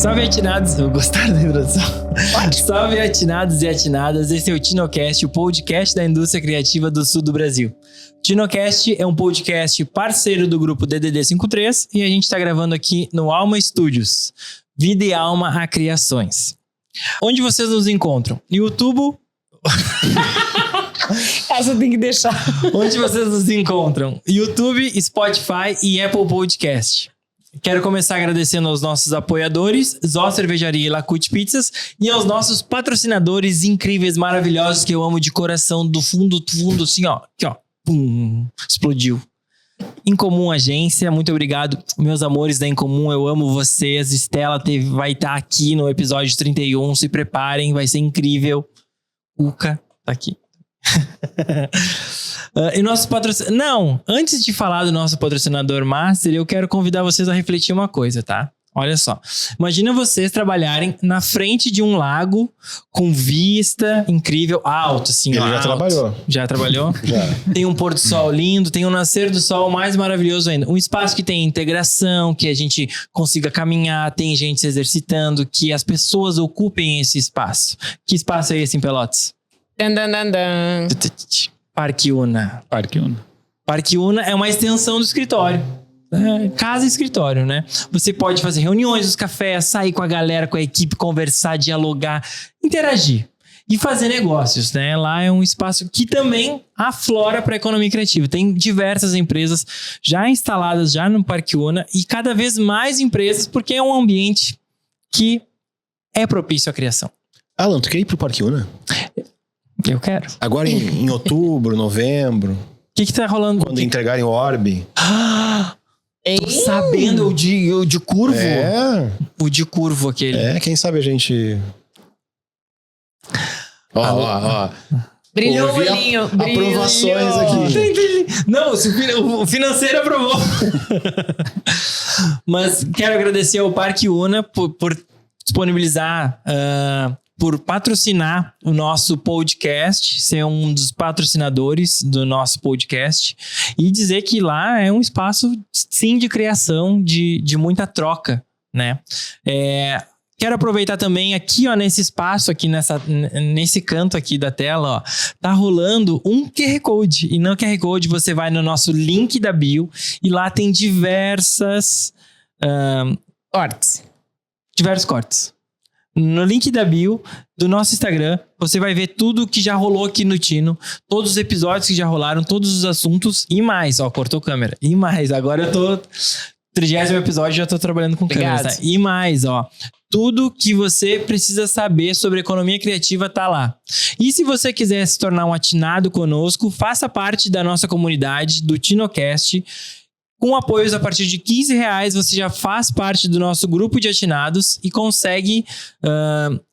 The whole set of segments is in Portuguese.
Salve atinados, gostaram da introdução? Salve atinados e atinadas, esse é o TinoCast, o podcast da indústria criativa do sul do Brasil. O TinoCast é um podcast parceiro do grupo DDD53 e a gente está gravando aqui no Alma Studios, Vida e Alma a Criações. Onde vocês nos encontram? YouTube... Essa tem que deixar. Onde vocês nos encontram? YouTube, Spotify e Apple Podcast. Quero começar agradecendo aos nossos apoiadores, Zó Cervejaria e Lacute Pizzas, e aos nossos patrocinadores incríveis, maravilhosos, que eu amo de coração, do fundo, assim, ó. Aqui, ó. Pum, explodiu. Incomum Agência, muito obrigado, meus amores da Incomum, eu amo vocês. Estela vai estar aqui no episódio 31, se preparem, vai ser incrível. Uca, tá aqui. E nosso patrocinador... Não, antes de falar do nosso patrocinador master, eu quero convidar vocês a refletir uma coisa, tá? Olha só, imagina vocês trabalharem na frente de um lago com vista incrível, alto, assim. Ele já alto. Trabalhou. Já trabalhou? Já. Tem um pôr do sol lindo, tem um nascer do sol mais maravilhoso ainda. Um espaço que tem integração, que a gente consiga caminhar, tem gente se exercitando, que as pessoas ocupem esse espaço. Que espaço é esse em Pelotas? Parque Una. Parque Una é uma extensão do escritório. Casa e escritório, né? Você pode fazer reuniões, os cafés, sair com a galera, com a equipe, conversar, dialogar, interagir e fazer negócios, né? Lá é um espaço que também aflora para a economia criativa. Tem diversas empresas já instaladas já no Parque Una e cada vez mais empresas, porque é um ambiente que é propício à criação. Alan, tu quer ir pro Parque Una? Eu quero. Agora em outubro, novembro. O que tá rolando? Quando entregarem o Orbe. Tô sabendo o de curvo? É. O de curvo aquele. É, quem sabe a gente... Ó. Brilhou o olhinho. Aprovações aqui. Não, o financeiro aprovou. Mas quero agradecer ao Parque Una por disponibilizar... por patrocinar o nosso podcast, ser um dos patrocinadores do nosso podcast e dizer que lá é um espaço, sim, de criação, de muita troca, né? Quero aproveitar também aqui, ó, nesse espaço aqui, nesse canto aqui da tela, ó, tá rolando um QR Code. E no QR Code você vai no nosso link da bio e lá tem diversos cortes. No link da bio do nosso Instagram, você vai ver tudo que já rolou aqui no Tino, todos os episódios que já rolaram, todos os assuntos e mais. Ó, cortou câmera. E mais, agora eu tô... 30º episódio, já tô trabalhando com câmeras, tá? E mais, ó. Tudo que você precisa saber sobre economia criativa tá lá. E se você quiser se tornar um atinado conosco, faça parte da nossa comunidade, do TinoCast. Com apoios a partir de R$15, você já faz parte do nosso grupo de atinados e consegue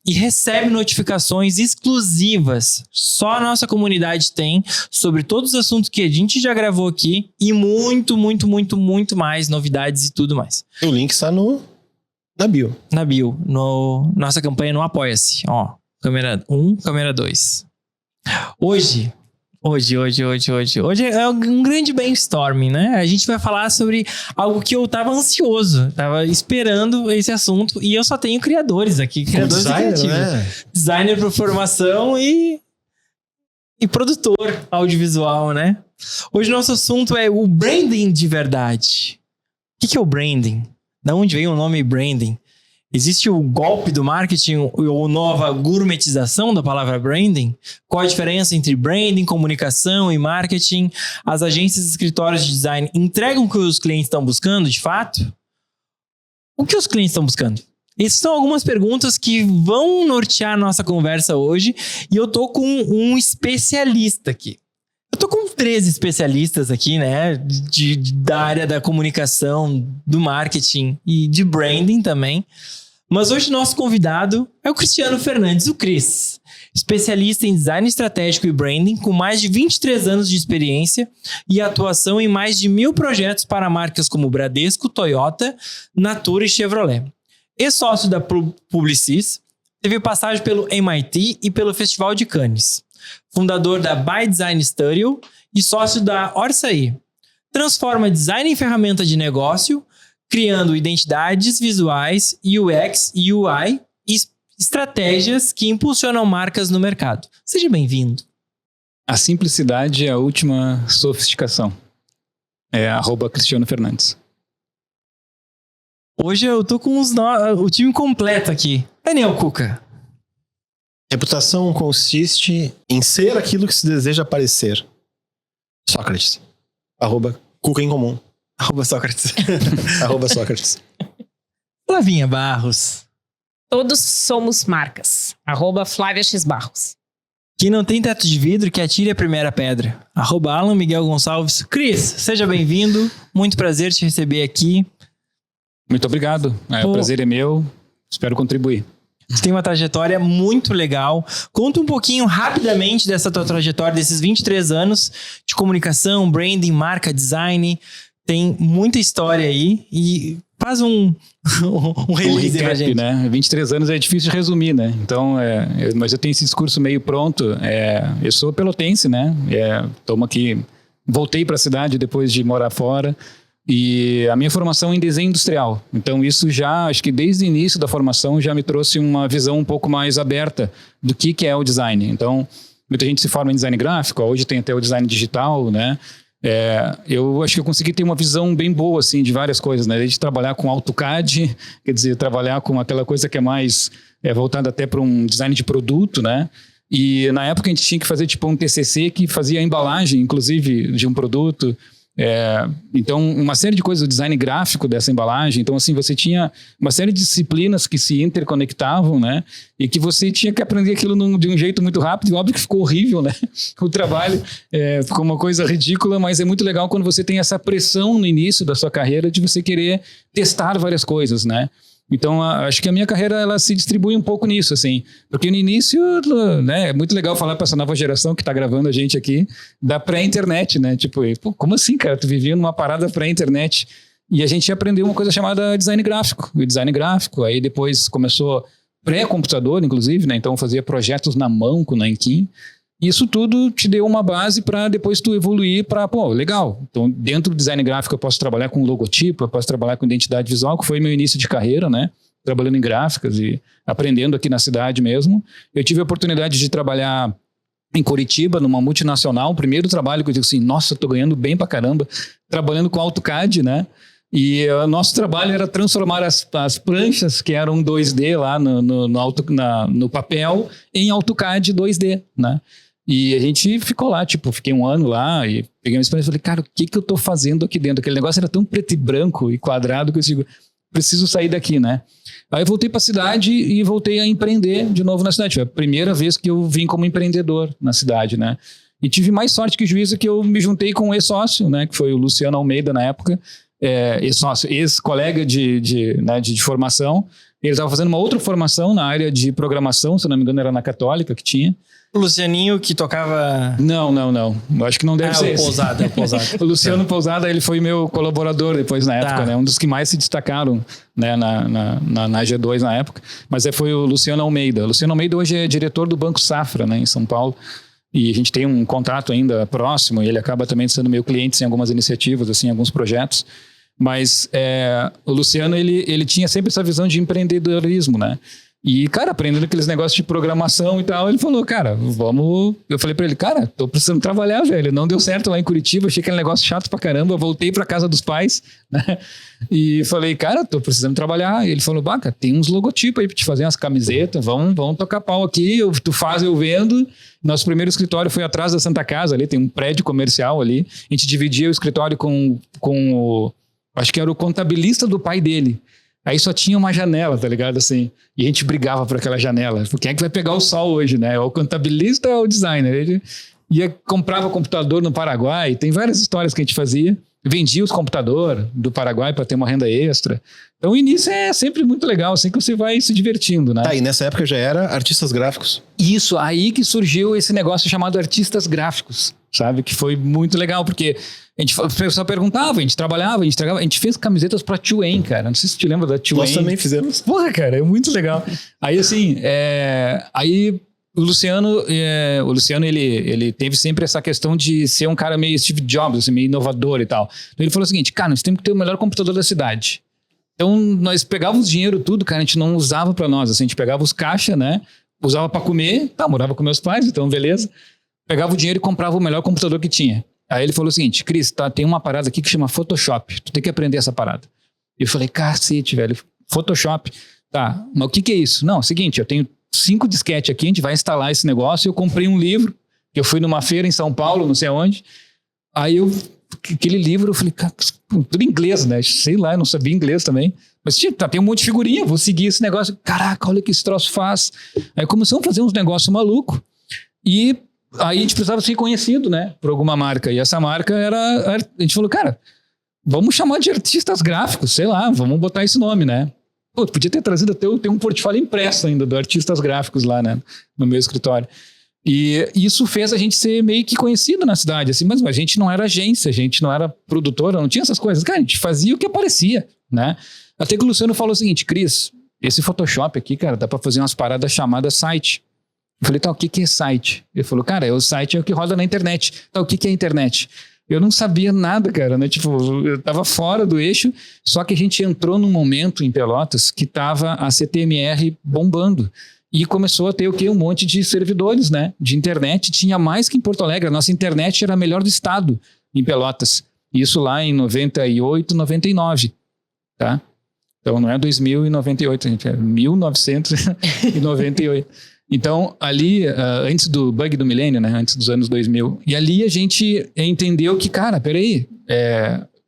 e recebe notificações exclusivas. Só a nossa comunidade tem sobre todos os assuntos que a gente já gravou aqui e muito mais novidades e tudo mais. O link está na bio. Na bio, nossa campanha no Apoia-se. Ó, câmera 1, câmera 2. Hoje é um grande brainstorming, né? A gente vai falar sobre algo que eu tava ansioso, tava esperando esse assunto e eu só tenho criadores aqui, criadores designer, criativos. Né? Designer por formação e produtor audiovisual, né? Hoje nosso assunto é o branding de verdade. O que é o branding? Da onde vem o nome branding? Existe o golpe do marketing ou nova gourmetização da palavra branding? Qual a diferença entre branding, comunicação e marketing? As agências e escritórios de design entregam o que os clientes estão buscando, de fato? O que os clientes estão buscando? Essas são algumas perguntas que vão nortear a nossa conversa hoje e eu tô com um especialista aqui. Eu tô com 3 especialistas aqui, né, da área da comunicação, do marketing e de branding também. Mas hoje nosso convidado é o Cristiano Fernandes, o Cris. Especialista em design estratégico e branding, com mais de 23 anos de experiência e atuação em mais de 1.000 projetos para marcas como Bradesco, Toyota, Natura e Chevrolet. Ex-sócio da Publicis, teve passagem pelo MIT e pelo Festival de Cannes. Fundador da By Design Studio e sócio da Orçaí. Transforma design em ferramenta de negócio, criando identidades visuais, UX, UI e estratégias que impulsionam marcas no mercado. Seja bem-vindo. A simplicidade é a última sofisticação. É @Cristiano Fernandes. Hoje eu tô com o time completo aqui. Daniel Cuca. Reputação consiste em ser aquilo que se deseja parecer. Sócrates. @Cuca em comum. @Sócrates. @Sócrates. Flavinha Barros. Todos somos marcas. @Flávia X Barros. Quem não tem teto de vidro, que atire a primeira pedra. @Alan Miguel Gonçalves. Cris, seja bem-vindo. Muito prazer te receber aqui. Muito obrigado. O prazer é meu. Espero contribuir. Você tem uma trajetória muito legal. Conta um pouquinho rapidamente dessa tua trajetória, desses 23 anos de comunicação, branding, marca, design. Tem muita história aí e faz um release pra gente. Né? 23 anos é difícil de resumir, né? Então, mas eu tenho esse discurso meio pronto. Eu sou pelotense, né? Voltei para a cidade depois de morar fora. E a minha formação é em desenho industrial. Então isso já, acho que desde o início da formação já me trouxe uma visão um pouco mais aberta do que é o design. Então, muita gente se forma em design gráfico, hoje tem até o design digital, né? Eu acho que eu consegui ter uma visão bem boa, assim, de várias coisas, né? Desde trabalhar com AutoCAD, quer dizer, trabalhar com aquela coisa que é mais voltada até para um design de produto, né? E na época a gente tinha que fazer tipo um TCC que fazia a embalagem, inclusive, de um produto. Então, uma série de coisas do design gráfico dessa embalagem. Então, assim, você tinha uma série de disciplinas que se interconectavam, né? E que você tinha que aprender aquilo de um jeito muito rápido. E óbvio que ficou horrível, né? O trabalho ficou uma coisa ridícula, mas é muito legal quando você tem essa pressão no início da sua carreira de você querer testar várias coisas, né? Então, acho que a minha carreira ela se distribui um pouco nisso, assim. Porque no início, né, é muito legal falar para essa nova geração que está gravando a gente aqui da pré-internet, né? Tipo, como assim, cara? Tu vivia numa parada pré-internet. E a gente aprendeu uma coisa chamada design gráfico. O design gráfico, aí depois começou pré-computador, inclusive, né? Então, fazia projetos na mão com o Nankin. Isso tudo te deu uma base para depois tu evoluir para, legal. Então, dentro do design gráfico eu posso trabalhar com logotipo, eu posso trabalhar com identidade visual, que foi meu início de carreira, né? Trabalhando em gráficas e aprendendo aqui na cidade mesmo. Eu tive a oportunidade de trabalhar em Curitiba, numa multinacional. O primeiro trabalho que eu digo assim, nossa, eu tô ganhando bem pra caramba, trabalhando com AutoCAD, né? E o nosso trabalho era transformar as pranchas, que eram 2D lá no papel, em AutoCAD 2D, né? E a gente ficou lá, fiquei um ano lá e peguei uma experiência e falei, cara, o que eu tô fazendo aqui dentro? Aquele negócio era tão preto e branco e quadrado que eu digo, preciso sair daqui, né? Aí eu voltei para a cidade e voltei a empreender de novo na cidade. Foi a primeira vez que eu vim como empreendedor na cidade, né? E tive mais sorte que juízo que eu me juntei com um ex-sócio, né? Que foi o Luciano Almeida na época, ex-sócio, ex-colega de formação. Ele estava fazendo uma outra formação na área de programação, se não me engano era na Católica que tinha. O Lucianinho que tocava... Não. Eu acho que não deve ser o Pousada. O Luciano Pousada, ele foi meu colaborador depois na época, né? Um dos que mais se destacaram, né? na G2 na época. Mas foi o Luciano Almeida. O Luciano Almeida hoje é diretor do Banco Safra, né? Em São Paulo. E a gente tem um contato ainda próximo e ele acaba também sendo meu cliente em algumas iniciativas, assim, em alguns projetos. Mas o Luciano, ele tinha sempre essa visão de empreendedorismo, né? E, cara, aprendendo aqueles negócios de programação e tal, ele falou, cara, vamos... Eu falei pra ele, cara, tô precisando trabalhar, velho. Não deu certo lá em Curitiba, achei aquele negócio chato pra caramba, voltei pra casa dos pais, né? E falei, cara, tô precisando trabalhar. E ele falou, baca, tem uns logotipos aí pra te fazer umas camisetas, vamos tocar pau aqui, tu faz, eu vendo. Nosso primeiro escritório foi atrás da Santa Casa, ali tem um prédio comercial ali. A gente dividia o escritório com o... Acho que era o contabilista do pai dele. Aí só tinha uma janela, tá ligado? Assim, e a gente brigava por aquela janela. Quem é que vai pegar o sol hoje, né? O contabilista ou o designer? Ele comprava computador no Paraguai. Tem várias histórias que a gente fazia. Vendia os computadores do Paraguai para ter uma renda extra. Então o início é sempre muito legal, assim que você vai se divertindo, né? E nessa época já era artistas gráficos. Isso, aí que surgiu esse negócio chamado artistas gráficos, sabe? Que foi muito legal, porque o pessoal perguntava, a gente trabalhava, a gente fez camisetas pra Tuane, cara. Não sei se te lembra da Tuane. Nós também fizemos. Porra, cara, é muito legal. Aí, assim, aí o Luciano, ele teve sempre essa questão de ser um cara meio Steve Jobs, assim, meio inovador e tal. Então ele falou o seguinte, cara, nós temos que ter o melhor computador da cidade. Então, nós pegávamos dinheiro tudo, cara, a gente não usava pra nós. Assim, a gente pegava os caixa, né? Usava pra comer, morava com meus pais, então beleza. Pegava o dinheiro e comprava o melhor computador que tinha. Aí ele falou o seguinte, Cris, tem uma parada aqui que chama Photoshop. Tu tem que aprender essa parada. E eu falei, cacete, velho, Photoshop. Tá, mas o que é isso? Não, é o seguinte, eu tenho 5 disquetes aqui, a gente vai instalar esse negócio. Eu comprei um livro, que eu fui numa feira em São Paulo, não sei aonde. Aí aquele livro, eu falei, cara, tudo em inglês, né? Sei lá, eu não sabia inglês também. Mas tem um monte de figurinha, vou seguir esse negócio. Caraca, olha o que esse troço faz. Aí começamos a fazer uns negócios malucos. E aí a gente precisava ser conhecido, né? Por alguma marca. E essa marca era... A gente falou, cara, vamos chamar de artistas gráficos, sei lá, vamos botar esse nome, né? Pô, podia ter trazido até um portfólio impresso ainda do artistas gráficos lá, né? No meu escritório. E isso fez a gente ser meio que conhecido na cidade, assim, mas a gente não era agência, a gente não era produtora, não tinha essas coisas. Cara, a gente fazia o que aparecia, né? Até que o Luciano falou o seguinte, Cris, esse Photoshop aqui, cara, dá pra fazer umas paradas chamadas site. Eu falei, tá, o que é site? Ele falou, cara, o site é o que roda na internet. Tá, o que é internet? Eu não sabia nada, cara, né? Tipo, eu tava fora do eixo, só que a gente entrou num momento em Pelotas que tava a CTMR bombando. E começou a ter o quê? Um monte de servidores, né? De internet. Tinha mais que em Porto Alegre. A nossa internet era a melhor do estado em Pelotas. Isso lá em 98, 99. Tá? Então não é 2098, gente. É 1998. Então ali, antes do bug do milênio, né? Antes dos anos 2000. E ali a gente entendeu que, cara, peraí,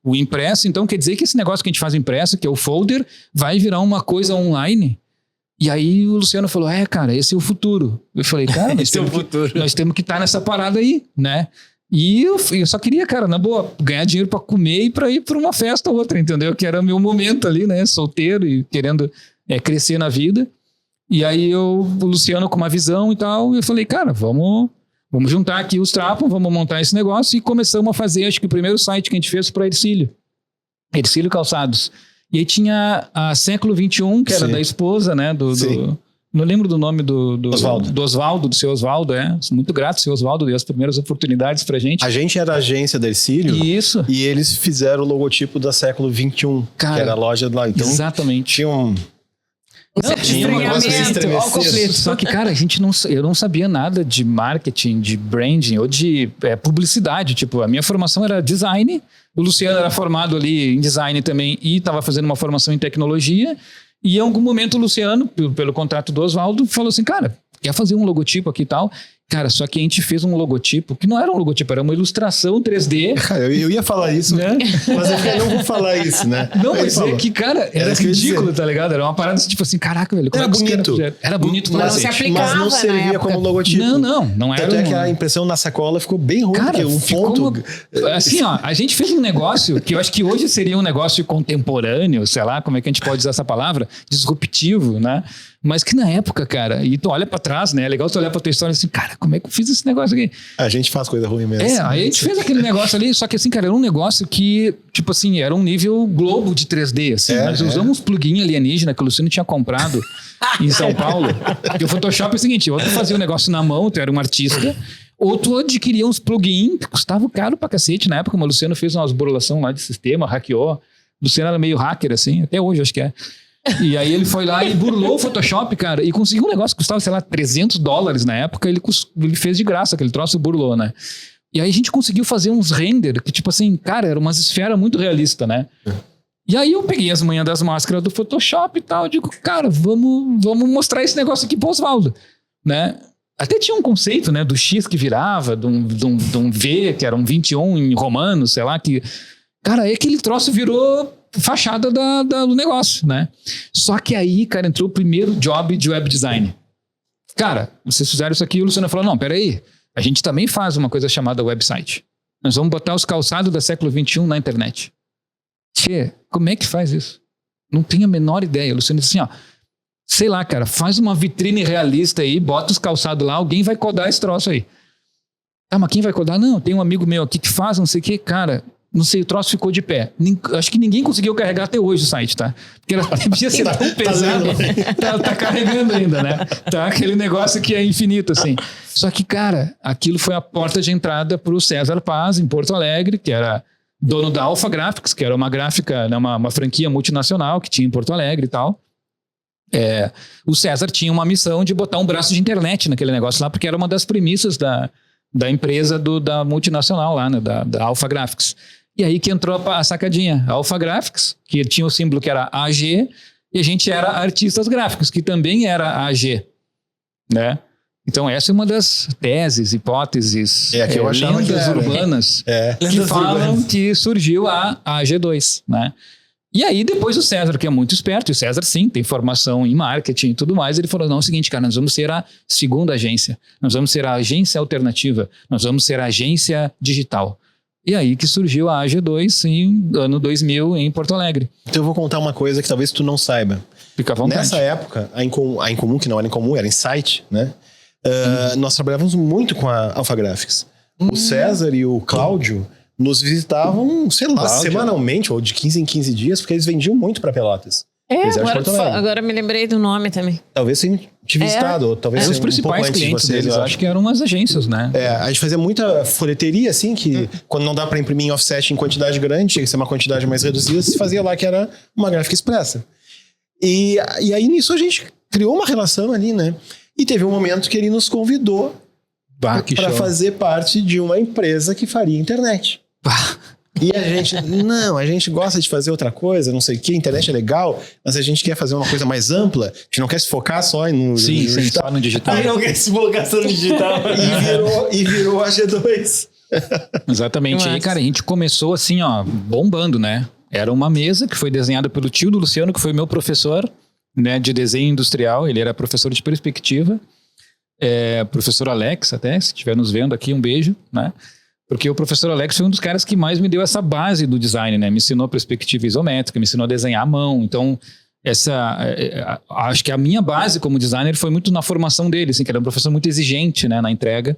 o impresso, então quer dizer que esse negócio que a gente faz impresso, que é o folder, vai virar uma coisa online. E aí o Luciano falou, cara, esse é o futuro. Eu falei, cara, nós temos que estar nessa parada aí, né? E eu só queria, cara, na boa, ganhar dinheiro pra comer e pra ir pra uma festa ou outra, entendeu? Que era o meu momento ali, né? Solteiro e querendo crescer na vida. E aí o Luciano com uma visão e tal, eu falei, cara, vamos juntar aqui os trapos, vamos montar esse negócio. E começamos a fazer, acho que o primeiro site que a gente fez foi para Ercílio Calçados. E aí tinha a Século XXI, que era da esposa, né? Não lembro do nome do Osvaldo. Do Osvaldo, do seu Osvaldo, Sou muito grato, seu Osvaldo, deu as primeiras oportunidades pra gente. A gente era a agência da Ercílio. Isso. E eles fizeram o logotipo da Século XXI, cara, que era a loja lá. Então, exatamente. Tinha um conflito. Só que, cara, eu não sabia nada de marketing, de branding ou de publicidade. Tipo, a minha formação era design. O Luciano era formado ali em design também e estava fazendo uma formação em tecnologia. E em algum momento o Luciano, pelo contrato do Osvaldo, falou assim, cara, quer fazer um logotipo aqui e tal? Cara, só que a gente fez um logotipo, que não era um logotipo, era uma ilustração 3D. Cara, eu ia falar isso, né? Mas eu não vou falar isso, né? Não, mas que, cara, era ridículo, tá ligado? Era uma parada tipo assim, caraca, velho. Era bonito. Era bonito, mas não se aplicava, mas não servia como logotipo. Não era. Tanto é que a impressão na sacola ficou bem ruim, cara, porque ponto... Assim, ó, a gente fez um negócio que eu acho que hoje seria um negócio contemporâneo, sei lá, como é que a gente pode usar essa palavra? Disruptivo, né? Mas que na época, cara, e tu olha pra trás, né? É legal tu olhar pra tua história assim, cara, como é que eu fiz esse negócio aqui? A gente faz coisa ruim mesmo. Aí a gente fez aquele negócio ali, só que assim, cara, era um negócio que, tipo assim, era um nível Globo de 3D, assim. Nós usamos uns plugins alienígena que o Luciano tinha comprado em São Paulo. E o Photoshop é o seguinte, ou tu fazia um negócio na mão, tu era um artista, ou tu adquiria uns plugins que custavam caro pra cacete. Na época, o Luciano fez umas burlação lá de sistema, hackeou. O Luciano era meio hacker, assim, até hoje acho que é. E aí ele foi lá e burlou o Photoshop, cara, e conseguiu um negócio que custava, sei lá, $300 na época, ele fez de graça, aquele troço burlou, né? E aí a gente conseguiu fazer uns render que, tipo assim, cara, era umas esferas muito realistas, né? E aí eu peguei as manhãs das máscaras do Photoshop e tal, eu digo, cara, vamos mostrar esse negócio aqui pro Osvaldo, né? Até tinha um conceito, né, do X que virava, de um V, que era um 21 em romano, sei lá, que... Cara, aí aquele troço virou fachada do negócio, né? Só que aí, cara, entrou o primeiro job de web design. Cara, vocês fizeram isso aqui, o Luciano falou, não, peraí, a gente também faz uma coisa chamada website. Nós vamos botar os calçados da Século XXI na internet. Tchê, como é que faz isso? Não tenho a menor ideia. O Luciano disse assim, ó, sei lá, cara, faz uma vitrine realista aí, bota os calçados lá, alguém vai codar esse troço aí. Ah, mas quem vai codar? Não, tem um amigo meu aqui que faz, não sei o que, cara... Não sei, o troço ficou de pé. Acho que ninguém conseguiu carregar até hoje o site, tá? Porque ela devia ser tão pesado. Tá carregando ainda, né? Tá aquele negócio que é infinito, assim. Só que, cara, aquilo foi a porta de entrada pro César Paz, em Porto Alegre, que era dono da Alpha Graphics, que era uma gráfica, né, uma franquia multinacional que tinha em Porto Alegre e tal. O César tinha uma missão de botar um braço de internet naquele negócio lá, porque era uma das premissas da empresa da multinacional lá, né, da Alpha Graphics. E aí que entrou a sacadinha. A Alpha Graphics, que tinha o símbolo que era AG, e a gente era Artistas Gráficos, que também era AG, né? Então essa é uma das teses, hipóteses, que eu achava lendas que era, urbanas que falam que surgiu a AG2, né? E aí depois o César, que é muito esperto, e o César sim, tem formação em marketing e tudo mais, ele falou, não, é o seguinte, cara, nós vamos ser a segunda agência, nós vamos ser a agência alternativa, nós vamos ser a agência digital. E aí que surgiu a AG2 em ano 2000 em Porto Alegre. Então eu vou contar uma coisa que talvez tu não saiba. Fica à vontade. Nessa época, a Incomum, que não era Incomum, era Insight, né? Nós trabalhávamos muito com a Alpha Graphics. O César e o Cláudio nos visitavam, sei lá, semanalmente, ou de 15 em 15 dias, porque eles vendiam muito para Pelotas. Agora me lembrei do nome também. Talvez tenha te visitado, ou talvez os principais clientes deles, eu acho que eram umas agências, né? A gente fazia muita folheteria, assim, que quando não dá para imprimir em offset em quantidade grande, tinha que ser uma quantidade mais reduzida, se fazia lá que era uma gráfica expressa. E aí nisso a gente criou uma relação ali, né? E teve um momento que ele nos convidou para fazer parte de uma empresa que faria internet. E a gente gosta de fazer outra coisa, não sei o que, a internet é legal, mas a gente quer fazer uma coisa mais ampla, a gente não quer se focar só no digital. Só no digital. Aí não quer se focar só no digital. E virou a G2. Exatamente. E aí, cara, a gente começou assim, ó, bombando, né? Era uma mesa que foi desenhada pelo tio do Luciano, que foi meu professor, né, de desenho industrial, ele era professor de perspectiva, professor Alex até, se estiver nos vendo aqui, um beijo, né? Porque o professor Alex foi um dos caras que mais me deu essa base do design, né? Me ensinou perspectiva isométrica, me ensinou a desenhar à mão. Então, acho que a minha base como designer foi muito na formação dele, assim, que ele era um professor muito exigente, né, na entrega.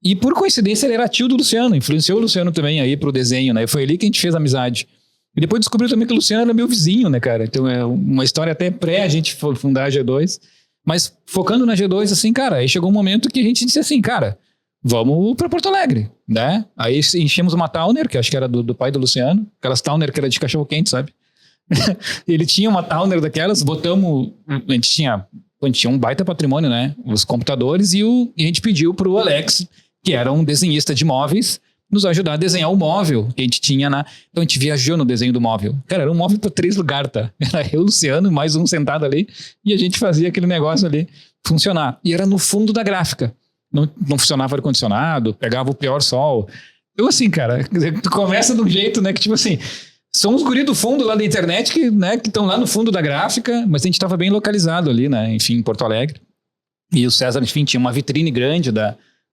E por coincidência ele era tio do Luciano, influenciou o Luciano também aí pro desenho, né? E foi ali que a gente fez amizade. E depois descobriu também que o Luciano era meu vizinho, né, cara? Então é uma história até pré a gente fundar a G2. Mas focando na G2, assim, cara, aí chegou um momento que a gente disse assim, cara, vamos para Porto Alegre, né? Aí enchemos uma Towner, que acho que era do pai do Luciano, aquelas Towner que era de cachorro-quente, sabe? Ele tinha uma Towner daquelas, botamos, a gente tinha um baita patrimônio, né? Os computadores e a gente pediu pro Alex, que era um desenhista de móveis, nos ajudar a desenhar o móvel que a gente tinha Então a gente viajou no desenho do móvel. Cara, era um móvel para 3 lugares, tá? Era eu, Luciano, mais um sentado ali, e a gente fazia aquele negócio ali funcionar. E era no fundo da gráfica. Não funcionava ar-condicionado, pegava o pior sol. Então assim, cara, tu começa de um jeito, né, que tipo assim, são os guris do fundo lá da internet que estão lá no fundo da gráfica, mas a gente estava bem localizado ali, né, enfim, em Porto Alegre. E o César, enfim, tinha uma vitrine grande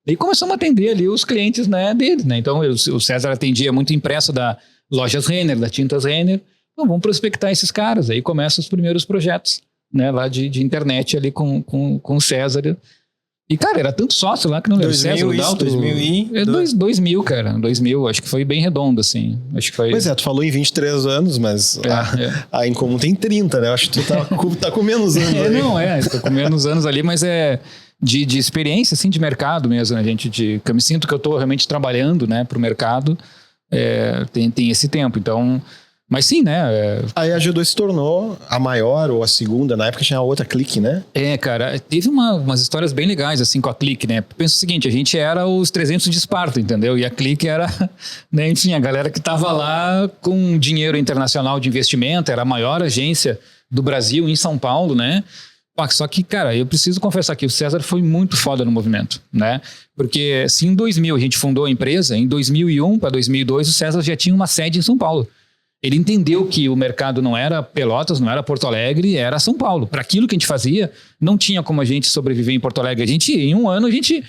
Daí começamos a atender ali os clientes, né, dele, né? Então o César atendia muito impresso da Lojas Renner, da Tintas Renner. Então vamos prospectar esses caras. Aí começam os primeiros projetos, né, lá de internet ali com o César. E, cara, era tanto sócio lá que não lembro. 2000, César, isso, 2000 2000, cara. 2000, acho que foi bem redondo, assim. Acho que foi... Pois tu falou em 23 anos, mas a Incomum tem 30, né? Eu acho que tu tá com menos anos aí. Tô com menos anos ali, mas de experiência, assim, de mercado mesmo, né, gente? Que eu me sinto que eu tô realmente trabalhando, né, pro mercado, tem esse tempo, então... Mas sim, né? Aí a G2 se tornou a maior ou a segunda. Na época tinha a outra Clique, né? Cara, teve umas histórias bem legais, assim, com a Clique, né? Pensa o seguinte, a gente era os 300 de Esparta, entendeu? E a Clique era, né, enfim, a galera que tava lá com dinheiro internacional de investimento, era a maior agência do Brasil em São Paulo, né? Só que, cara, eu preciso confessar que o César foi muito foda no movimento, né? Porque se em 2000 a gente fundou a empresa, em 2001 para 2002 o César já tinha uma sede em São Paulo. Ele entendeu que o mercado não era Pelotas, não era Porto Alegre, era São Paulo. Para aquilo que a gente fazia, não tinha como a gente sobreviver em Porto Alegre. Em um ano, a gente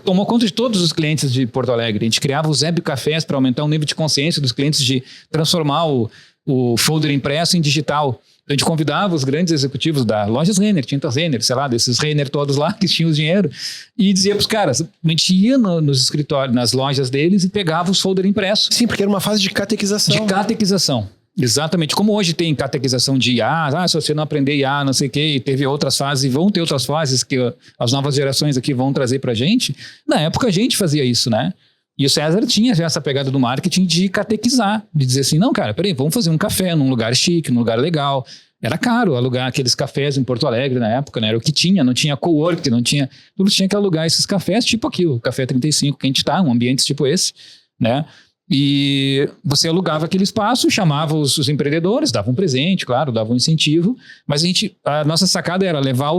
tomou conta de todos os clientes de Porto Alegre. A gente criava os web cafés para aumentar o nível de consciência dos clientes, de transformar o folder impresso em digital. Então, a gente convidava os grandes executivos da Lojas Renner, Tintas Renner, sei lá, desses Renner todos lá que tinham o dinheiro, e dizia para os caras, a gente ia nos escritórios, nas lojas deles e pegava os folder impressos. Sim, porque era uma fase de catequização. De catequização. Exatamente. Como hoje tem catequização de IA, se você não aprender IA, não sei o quê, e teve outras fases, e vão ter outras fases que as novas gerações aqui vão trazer pra gente. Na época a gente fazia isso, né? E o César tinha já essa pegada do marketing de catequizar, de dizer assim, não, cara, peraí, vamos fazer um café num lugar chique, num lugar legal. Era caro alugar aqueles cafés em Porto Alegre na época, né? Era o que tinha, não tinha cowork, não tinha... Tudo tinha que alugar esses cafés, tipo aqui, o Café 35, que a gente tá, um ambiente tipo esse, né? E você alugava aquele espaço, chamava os empreendedores, dava um presente, claro, dava um incentivo, mas a nossa sacada era levar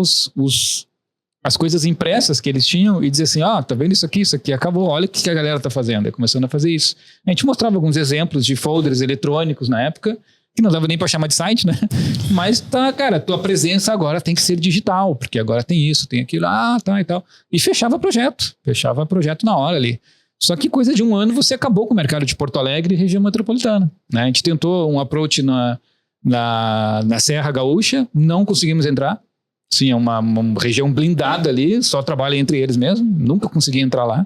as coisas impressas que eles tinham e dizer assim, tá vendo isso aqui acabou, olha o que a galera tá fazendo, é começando a fazer isso. A gente mostrava alguns exemplos de folders eletrônicos na época, que não dava nem para chamar de site, né? Mas tá, cara, tua presença agora tem que ser digital, porque agora tem isso, tem aquilo, tá e tal. E fechava projeto na hora ali. Só que coisa de 1 ano você acabou com o mercado de Porto Alegre e região metropolitana, né? A gente tentou um approach na Serra Gaúcha, não conseguimos entrar. Sim, é uma região blindada ali, só trabalha entre eles mesmo, nunca consegui entrar lá.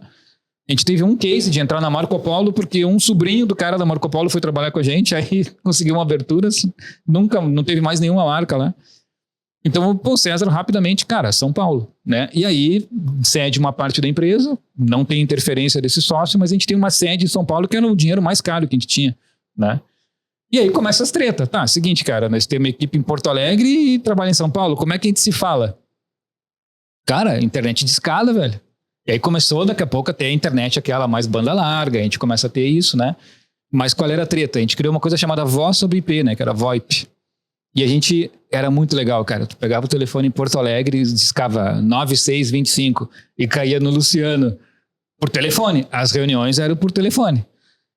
A gente teve um case de entrar na Marco Polo, porque um sobrinho do cara da Marco Polo foi trabalhar com a gente, aí conseguiu uma abertura, não teve mais nenhuma marca lá. Então, o César, rapidamente, cara, São Paulo, né? E aí, cede uma parte da empresa, não tem interferência desse sócio, mas a gente tem uma sede em São Paulo que era o dinheiro mais caro que a gente tinha, né? E aí começa as tretas. Tá, seguinte, cara, nós temos uma equipe em Porto Alegre e trabalha em São Paulo. Como é que a gente se fala? Cara, internet de escada, velho. E aí começou, daqui a pouco, a ter a internet aquela mais banda larga. A gente começa a ter isso, né? Mas qual era a treta? A gente criou uma coisa chamada voz sobre IP, né? Que era VoIP. E a gente... Era muito legal, cara. Tu pegava o telefone em Porto Alegre e discava 9625 e caía no Luciano por telefone. As reuniões eram por telefone.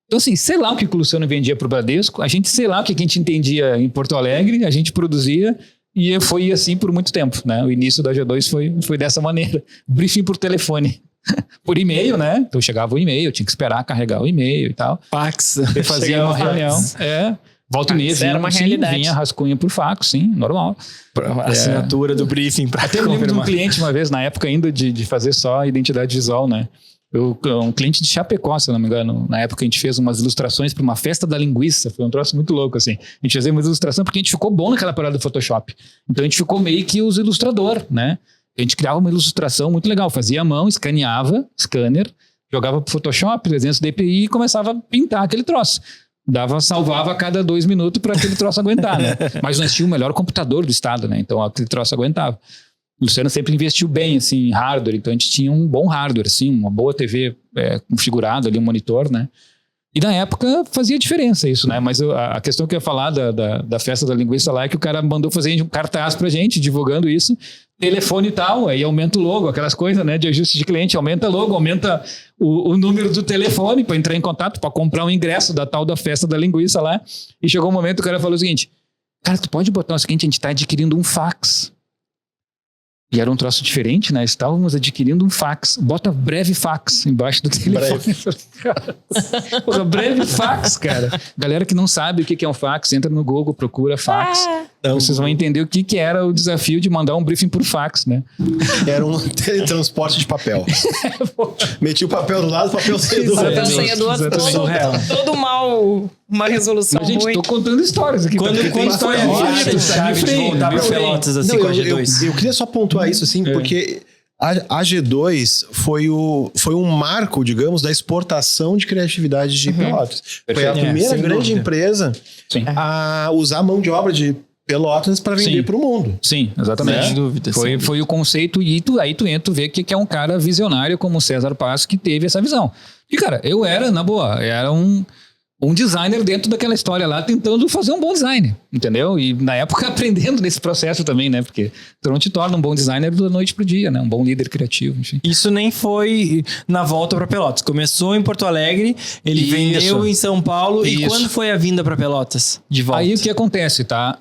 Então, assim, sei lá o que o Luciano vendia pro Bradesco, a gente sei lá o que a gente entendia em Porto Alegre, a gente produzia e foi assim por muito tempo, né? O início da G2 foi dessa maneira. Briefing por telefone. Por e-mail, né? Então chegava o e-mail, tinha que esperar carregar o e-mail e tal. Fax. E fazia uma reunião. Volta e meia, era uma realidade. Vinha rascunha por fax, sim, normal. Assinatura do briefing para Até eu lembro de um cliente uma vez, na época ainda de fazer só identidade visual, né? Um cliente de Chapecó, se eu não me engano, na época a gente fez umas ilustrações para uma festa da linguiça, foi um troço muito louco, assim. A gente fazia uma ilustração porque a gente ficou bom naquela parada do Photoshop. Então a gente ficou meio que os ilustradores, né? A gente criava uma ilustração muito legal, fazia a mão, escaneava, scanner, jogava pro Photoshop, 300 dpi e começava a pintar aquele troço. Salvava a cada 2 minutos para aquele troço aguentar, né? Mas nós tínhamos o melhor computador do estado, né? Então aquele troço aguentava. O Luciano sempre investiu bem, assim, em hardware, então a gente tinha um bom hardware, assim, uma boa TV configurada ali, um monitor, né? E na época fazia diferença isso, né? Mas a questão que eu ia falar da festa da linguiça lá é que o cara mandou fazer um cartaz pra gente, divulgando isso, telefone e tal, aí aumenta o logo, aquelas coisas, né, de ajuste de cliente, aumenta logo, aumenta o número do telefone para entrar em contato, para comprar um ingresso da tal da festa da linguiça lá. E chegou um momento que o cara falou o seguinte, cara, tu pode botar o seguinte, a gente tá adquirindo um fax. E era um troço diferente, né? Estávamos adquirindo um fax. Bota breve fax embaixo do telefone. Porra, breve fax, cara. Galera que não sabe o que é um fax, entra no Google, procura fax. Então vocês vão entender o que era o desafio de mandar um briefing por fax, né? Era um teletransporte de papel. Meti o papel do lado, o papel saía do outro. Papel saía do outro, todo mal, uma resolução ruim. Gente, tô contando histórias aqui. Quando foi a chave de voltar para Pelotas, assim, com a G2? Eu queria só pontuar isso, assim, porque a G2 foi um marco, digamos, da exportação de criatividade de Pelotas. Foi a primeira grande empresa a usar a mão de obra de Pelotas para vender para o mundo. Sim, exatamente. Sem dúvida. Foi o conceito e aí tu entra, vê que é um cara visionário como o César Passo que teve essa visão. E cara, eu era, na boa, era um designer dentro daquela história lá, tentando fazer um bom design, entendeu? E na época aprendendo nesse processo também, né? Porque tu não te torna um bom designer da noite pro dia, né? Um bom líder criativo, enfim. Isso nem foi na volta para Pelotas. Começou em Porto Alegre, ele vendeu em São Paulo. Isso. E quando foi a vinda para Pelotas? De volta? Aí o que acontece, tá?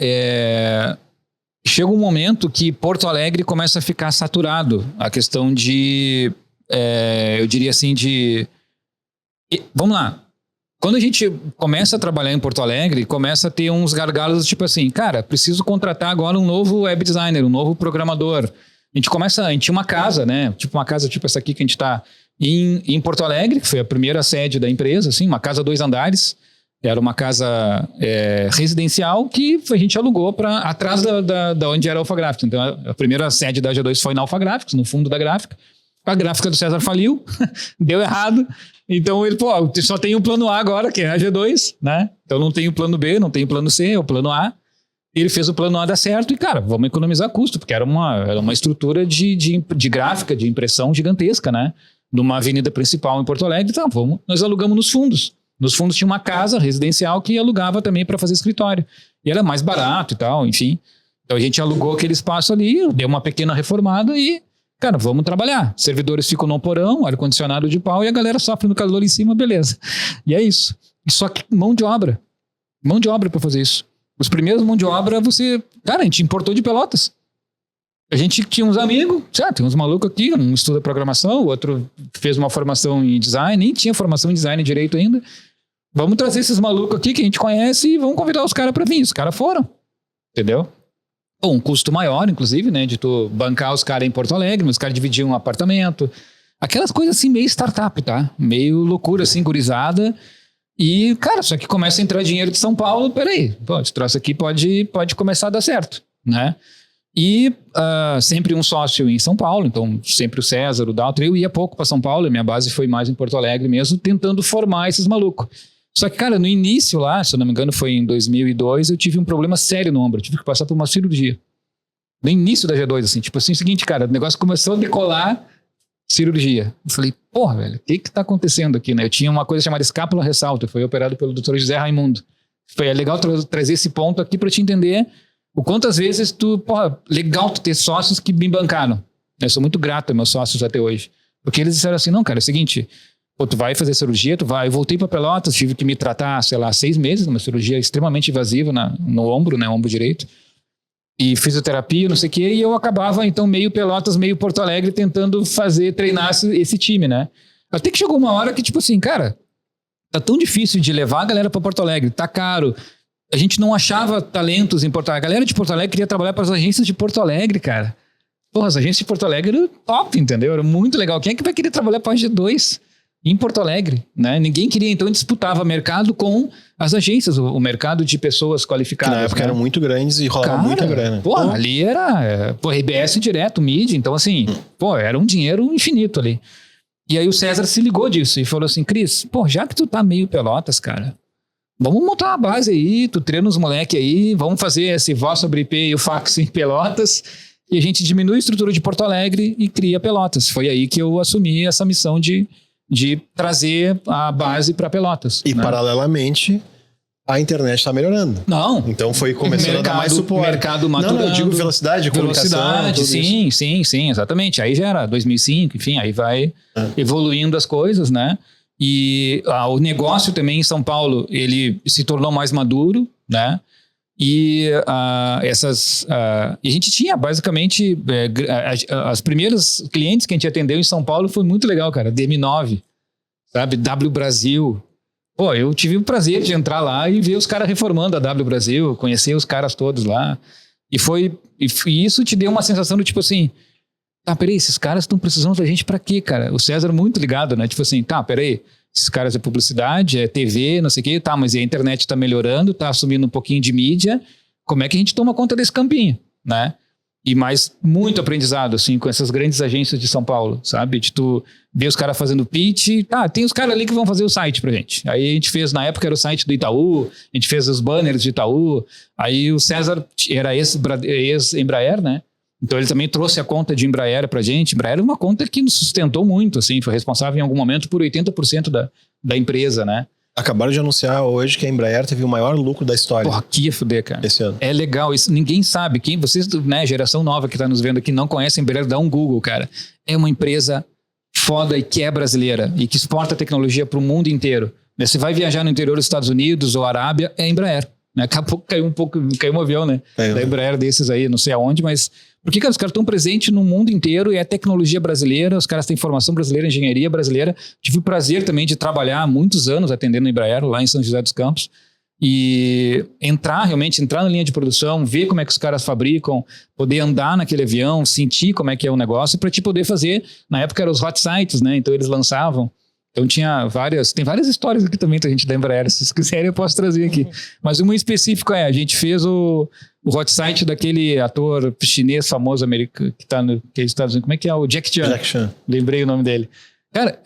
Chega um momento que Porto Alegre começa a ficar saturado. A questão de... eu diria assim, vamos lá. Quando a gente começa a trabalhar em Porto Alegre, começa a ter uns gargalos tipo assim, cara, preciso contratar agora um novo web designer, um novo programador. A gente tinha uma casa, né? Tipo uma casa tipo essa aqui que a gente tá em Porto Alegre, que foi a primeira sede da empresa, assim, uma casa 2 andares. Era uma casa residencial que a gente alugou para atrás da onde era a Alpha Graphics. Então a primeira sede da G2 foi na Alpha Graphics, no fundo da gráfica. a gráfica do César faliu, deu errado. Então ele, só tem o plano A agora, que é a G2, né? Então não tem o plano B, não tem o plano C, é o plano A. Ele fez o plano A dar certo e, cara, vamos economizar custo, porque era uma estrutura de gráfica, de impressão gigantesca, né? Numa avenida principal em Porto Alegre. Então, nós alugamos nos fundos. Nos fundos tinha uma casa residencial que alugava também para fazer escritório. E era mais barato e tal, enfim. Então a gente alugou aquele espaço ali, deu uma pequena reformada e, cara, vamos trabalhar. Servidores ficam no porão, ar-condicionado de pau e a galera sofre no calor em cima, beleza. E é isso. Só que mão de obra para fazer isso. Os primeiros mão de obra, cara, a gente importou de Pelotas. A gente tinha uns amigos, tem uns malucos aqui, um estuda programação, o outro fez uma formação em design, nem tinha formação em design direito ainda. Vamos trazer esses malucos aqui que a gente conhece e vamos convidar os caras para vir. Os caras foram, entendeu? Um custo maior, inclusive, né, de tu bancar os caras em Porto Alegre, mas os caras dividiam um apartamento. Aquelas coisas assim, meio startup, tá? Meio loucura, assim, gurizada. E, cara, só que começa a entrar dinheiro de São Paulo, peraí, esse troço aqui pode começar a dar certo, né? E sempre um sócio em São Paulo, então sempre o César, o Dalton. Eu ia pouco para São Paulo, a minha base foi mais em Porto Alegre mesmo, tentando formar esses malucos. Só que, cara, no início lá, se eu não me engano foi em 2002, eu tive um problema sério no ombro, eu tive que passar por uma cirurgia. No início da G2, assim, tipo assim, o seguinte, cara, o negócio começou a decolar, cirurgia. Eu falei, porra, velho, o que tá acontecendo aqui, né? Eu tinha uma coisa chamada escápula ressalto, foi operado pelo Dr. José Raimundo. Foi legal trazer esse ponto aqui para te entender o quantas vezes legal tu ter sócios que me bancaram. Eu sou muito grato aos meus sócios até hoje. Porque eles disseram assim, não, cara, é o seguinte, tu vai fazer cirurgia, eu voltei para Pelotas, tive que me tratar, 6 meses, uma cirurgia extremamente invasiva no ombro, né, ombro direito. E fisioterapia, não sei o quê, e eu acabava, então, meio Pelotas, meio Porto Alegre, tentando treinar esse time, né? Até que chegou uma hora que, tipo assim, cara, tá tão difícil de levar a galera para Porto Alegre, tá caro. A gente não achava talentos em Porto Alegre. A galera de Porto Alegre queria trabalhar para as agências de Porto Alegre, cara. Porra, as agências de Porto Alegre eram top, entendeu? Era muito legal. Quem é que vai querer trabalhar para a G2 em Porto Alegre, né? Ninguém queria, então disputava mercado com as agências, o mercado de pessoas qualificadas. Que na época eram muito grandes e rolava muita grana. Ali era RBS direto, mídia, então assim, era um dinheiro infinito ali. E aí o César se ligou disso e falou assim, Cris, já que tu tá meio Pelotas, cara, vamos montar uma base aí, tu treina os moleques aí, vamos fazer esse voz sobre IP e o fax em Pelotas e a gente diminui a estrutura de Porto Alegre e cria Pelotas. Foi aí que eu assumi essa missão de trazer a base para Pelotas. E paralelamente, a internet está melhorando. Não. Então foi começando a dar mais suporte. Mercado maturando. Não, eu digo velocidade, comunicação. Sim, exatamente. Aí já era 2005, enfim, aí vai evoluindo as coisas, né? E o negócio também em São Paulo, ele se tornou mais maduro, né? E a gente tinha basicamente as primeiras clientes que a gente atendeu em São Paulo foi muito legal, cara. DM9, sabe? W Brasil. Eu tive o prazer de entrar lá e ver os caras reformando a W Brasil, conhecer os caras todos lá. E isso te deu uma sensação do tipo assim, peraí, esses caras estão precisando da gente pra quê, cara? O César muito ligado, né? Tipo assim, peraí, esses caras é publicidade, é TV, não sei o quê, mas a internet tá melhorando, tá assumindo um pouquinho de mídia, como é que a gente toma conta desse campinho, né? E mais muito aprendizado, assim, com essas grandes agências de São Paulo, sabe? De tu ver os caras fazendo pitch, tem os caras ali que vão fazer o site pra gente. Aí a gente fez, na época era o site do Itaú, a gente fez os banners de Itaú, aí o César era ex-Embraer, né? Então ele também trouxe a conta de Embraer pra gente. Embraer é uma conta que nos sustentou muito, assim, foi responsável em algum momento por 80% da empresa, né? Acabaram de anunciar hoje que a Embraer teve o maior lucro da história. Que ia fuder, cara. Esse ano. É legal isso. Ninguém sabe. Vocês, né, geração nova que tá nos vendo aqui, não conhecem a Embraer, dá um Google, cara. É uma empresa foda e que é brasileira e que exporta tecnologia pro mundo inteiro. Você vai viajar no interior dos Estados Unidos ou Arábia, é Embraer. Daqui a pouco caiu um avião, né? Da Embraer desses aí, não sei aonde, mas... Porque, cara, os caras estão presentes no mundo inteiro e é tecnologia brasileira, os caras têm formação brasileira, engenharia brasileira. Tive o prazer também de trabalhar há muitos anos atendendo a Embraer lá em São José dos Campos e realmente entrar na linha de produção, ver como é que os caras fabricam, poder andar naquele avião, sentir como é que é o negócio para te poder fazer, na época eram os hot sites, né? Então eles lançavam Então tem várias histórias aqui também da gente da Embraer. Se vocês quiserem eu posso trazer aqui. Mas uma específica a gente fez o hot site daquele ator chinês famoso americano que tá nos Estados Unidos. Como é que é? O Jack Chan. Jack Chan. Lembrei o nome dele. Cara,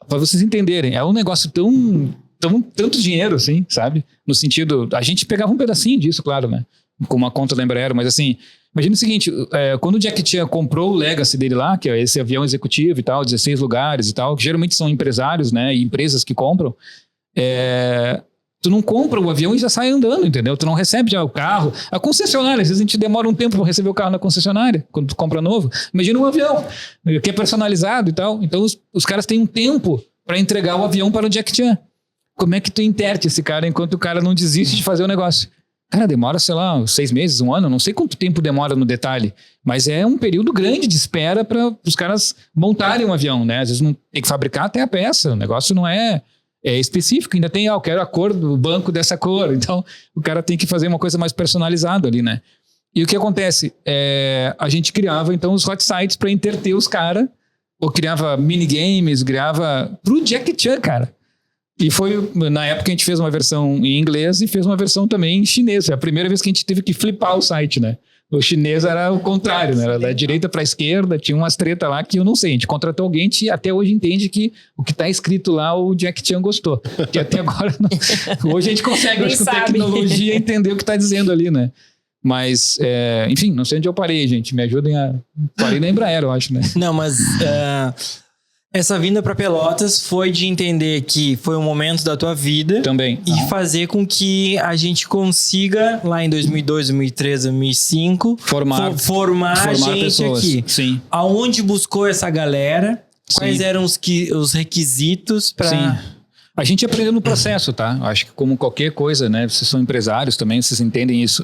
para vocês entenderem, é um negócio tanto dinheiro, assim, sabe? No sentido, a gente pegava um pedacinho disso, claro, né? Com uma conta da Embraer, mas assim, imagina o seguinte, quando o Jack Chan comprou o Legacy dele lá, que é esse avião executivo e tal, 16 lugares e tal, que geralmente são empresários, né? E empresas que compram, tu não compra o avião e já sai andando, entendeu? Tu não recebe já o carro. A concessionária, às vezes a gente demora um tempo para receber o carro na concessionária, quando tu compra novo. Imagina um avião, que é personalizado e tal. Então os caras têm um tempo para entregar o avião para o Jack Chan. Como é que tu interte esse cara enquanto o cara não desiste de fazer o negócio? Cara, demora, sei lá, 6 meses, 1 ano, não sei quanto tempo demora no detalhe, mas é um período grande de espera para os caras montarem um avião, né? Às vezes não tem que fabricar até a peça, o negócio não é específico, ainda tem, eu quero a cor do banco dessa cor, então o cara tem que fazer uma coisa mais personalizada ali, né? E o que acontece? A gente criava, então, os hot sites para entreter os caras, ou criava minigames, criava pro Jack Chan, cara. E foi, na época, a gente fez uma versão em inglês e fez uma versão também em chinês. É a primeira vez que a gente teve que flipar o site, né? O chinês era o contrário, né? Era da direita para a esquerda, tinha umas tretas lá que eu não sei. A gente contratou alguém que até hoje entende que o que está escrito lá, o Jack Chan gostou. Que até agora, não... hoje a gente consegue, acho que com tecnologia, entender o que está dizendo ali, né? Mas, enfim, não sei onde eu parei, gente. Me ajudem a... Parei na Embraer, eu acho, né? Não, mas... essa vinda para Pelotas foi de entender que foi um momento da tua vida. Também. E fazer com que a gente consiga, lá em 2002, 2003, 2005... Formar a gente pessoas. aqui. Sim. Aonde buscou essa galera? Quais Sim. eram os requisitos para... Sim. A gente aprendeu no processo, tá? Acho que como qualquer coisa, né? Vocês são empresários também, vocês entendem isso.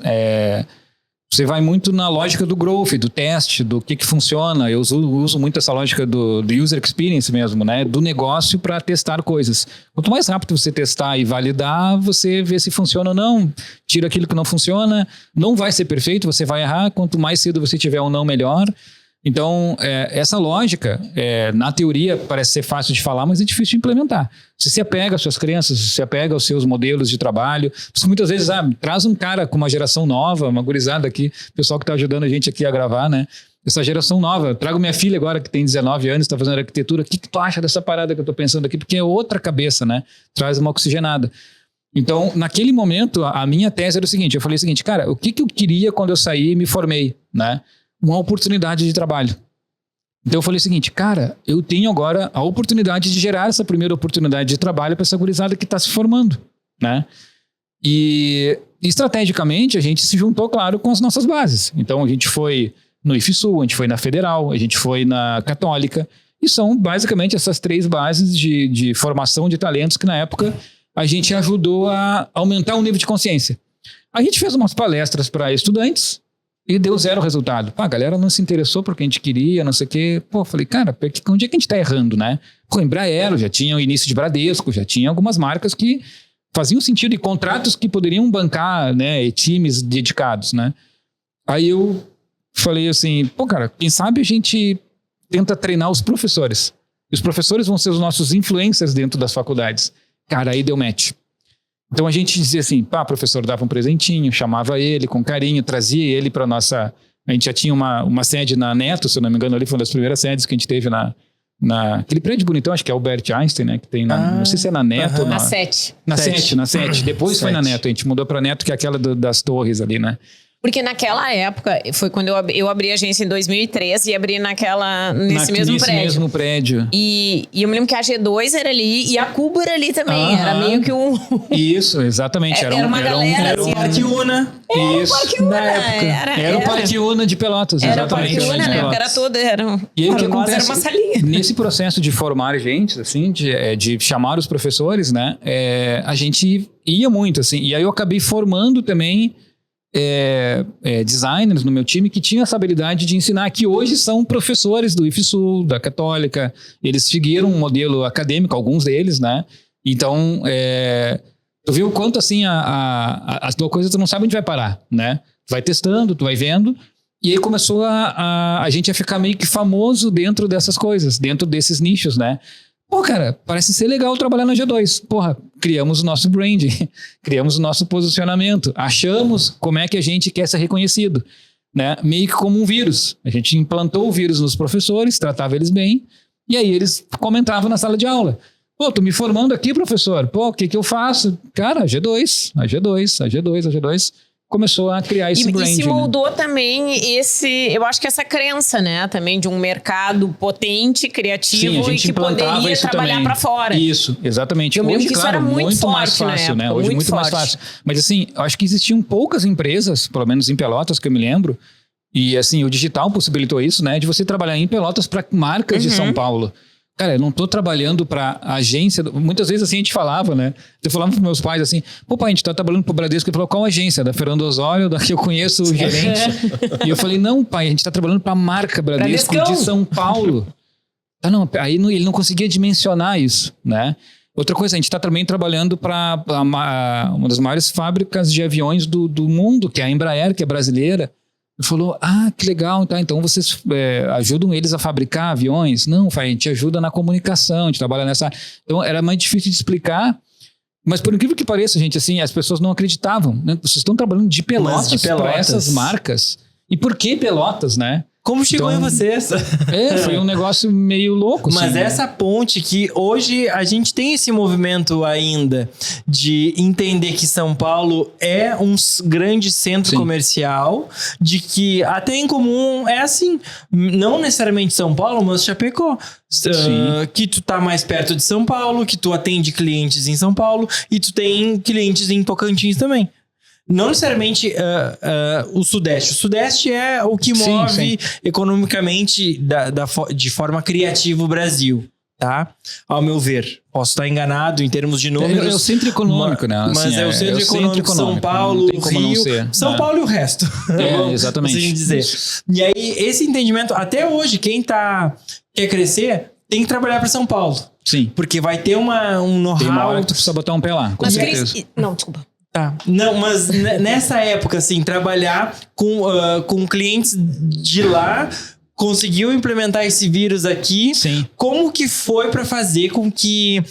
Você vai muito na lógica do growth, do teste, do que funciona. Eu uso muito essa lógica do user experience mesmo, né? Do negócio para testar coisas. Quanto mais rápido você testar e validar, você vê se funciona ou não. Tira aquilo que não funciona. Não vai ser perfeito, você vai errar. Quanto mais cedo você tiver ou não, melhor. Então, essa lógica, na teoria, parece ser fácil de falar, mas é difícil de implementar. Você se apega às suas crenças, você se apega aos seus modelos de trabalho. Porque muitas vezes, traz um cara com uma geração nova, uma gurizada aqui, o pessoal que está ajudando a gente aqui a gravar, né? Essa geração nova. Trago minha filha agora, que tem 19 anos, está fazendo arquitetura. O que tu acha dessa parada que eu estou pensando aqui? Porque é outra cabeça, né? Traz uma oxigenada. Então, naquele momento, a minha tese era o seguinte, eu falei o seguinte, cara, o que eu queria quando eu saí e me formei, né? Uma oportunidade de trabalho. Então eu falei o seguinte, cara, eu tenho agora a oportunidade de gerar essa primeira oportunidade de trabalho para essa gurizada que está se formando, né? E estrategicamente a gente se juntou, claro, com as nossas bases. Então a gente foi no IFSU, a gente foi na Federal, a gente foi na Católica, e são basicamente essas 3 bases de formação de talentos que na época a gente ajudou a aumentar o nível de consciência. A gente fez umas palestras para estudantes, e deu 0 resultado. A galera não se interessou porque a gente queria, não sei o quê. Falei, cara, onde é que a gente tá errando, né? Embraer já tinha o início de Bradesco, já tinha algumas marcas que faziam sentido e contratos que poderiam bancar, né? E times dedicados, né? Aí eu falei assim, cara, quem sabe a gente tenta treinar os professores. E os professores vão ser os nossos influencers dentro das faculdades. Cara, aí deu match. Então a gente dizia assim, professor, dava um presentinho, chamava ele com carinho, trazia ele para nossa... A gente já tinha uma sede na Neto, se eu não me engano, ali foi uma das primeiras sedes que a gente teve naquele prédio bonitão, acho que é o Albert Einstein, né? Que tem não sei se é na Neto ou na 7. Na 7. Depois foi na Neto, a gente mudou para Neto, que é aquela das torres ali, né? Porque naquela época, foi quando eu abri a agência em 2013 e abri nesse mesmo prédio. E eu me lembro que a G2 era ali e a Cuba era ali também. Era meio que um... Isso, exatamente. Era uma galera. Era o Parque Una. Isso. O Parque Una. Na época. Era o Parque Una de Pelotas, exatamente. Era o Parque Una, né? Era todo... E aí o que acontece? Era uma salinha. Nesse processo de formar gente, assim, de chamar os professores, né? A gente ia muito, assim. E aí eu acabei formando também... designers no meu time que tinham essa habilidade de ensinar, que hoje são professores do IFSU, da Católica, eles seguiram um modelo acadêmico, alguns deles, né? Então, tu viu o quanto assim a tua coisa tu não sabe onde vai parar, né? Tu vai testando, tu vai vendo, e aí começou a gente a ficar meio que famoso dentro dessas coisas, dentro desses nichos, né? Pô, cara, parece ser legal trabalhar na G2. Porra, criamos o nosso branding, criamos o nosso posicionamento, achamos como é que a gente quer ser reconhecido, né? Meio que como um vírus. A gente implantou o vírus nos professores, tratava eles bem, e aí eles comentavam na sala de aula. Pô, tô me formando aqui, professor. Pô, o que eu faço? Cara, a G2. Começou a criar esse branding. E se moldou, né? Também eu acho que essa crença, né? Também de um mercado potente, criativo. Sim, e que poderia trabalhar para fora. Isso, exatamente. Hoje, claro, isso era muito forte, mais fácil, né? Hoje muito mais fácil. Mas assim, eu acho que existiam poucas empresas, pelo menos em Pelotas, que eu me lembro, e assim, o digital possibilitou isso, né? De você trabalhar em Pelotas para marcas de São Paulo. Cara, eu não tô trabalhando pra agência. Muitas vezes assim a gente falava, né? Eu falava pros meus pais assim, pô, pai, a gente tá trabalhando pro Bradesco. Ele falou, qual agência? Da Fernando Osório, da que eu conheço o gerente. E eu falei, não, pai, a gente tá trabalhando pra marca Bradesco de São Paulo. Ah, não, aí ele não conseguia dimensionar isso, né? Outra coisa, a gente tá também trabalhando para uma das maiores fábricas de aviões do mundo, que é a Embraer, que é brasileira. Ele falou, que legal, tá? Então vocês ajudam eles a fabricar aviões? Não, a gente ajuda na comunicação, a gente trabalha nessa... Então era mais difícil de explicar, mas por incrível que pareça, gente, assim, as pessoas não acreditavam, né? Vocês estão trabalhando de Pelotas para essas marcas. E por que Pelotas, né? Como chegou em vocês? Foi um negócio meio louco. Mas assim, essa ponte que hoje a gente tem esse movimento ainda de entender que São Paulo é um grande centro comercial, de que até em comum é assim, não necessariamente São Paulo, mas Chapecó. Que tu tá mais perto de São Paulo, que tu atende clientes em São Paulo e tu tem clientes em Tocantins também. Não necessariamente o Sudeste. O Sudeste é o que move economicamente de forma criativa o Brasil, tá? Ao meu ver. Posso estar enganado em termos de números. É o centro econômico, né? Mas assim, é o centro econômico. São Paulo, Rio, São Paulo e o resto. Exatamente. Assim dizer. E aí, esse entendimento, até hoje, quem quer crescer, tem que trabalhar para São Paulo. Sim. Porque vai ter um know-how. Tem uma hora que tu precisa botar um pé lá, com certeza. Não, desculpa. Tá. Não, mas nessa época, assim, trabalhar com clientes de lá, conseguiu implementar esse vírus aqui. Sim. Como que foi para fazer com que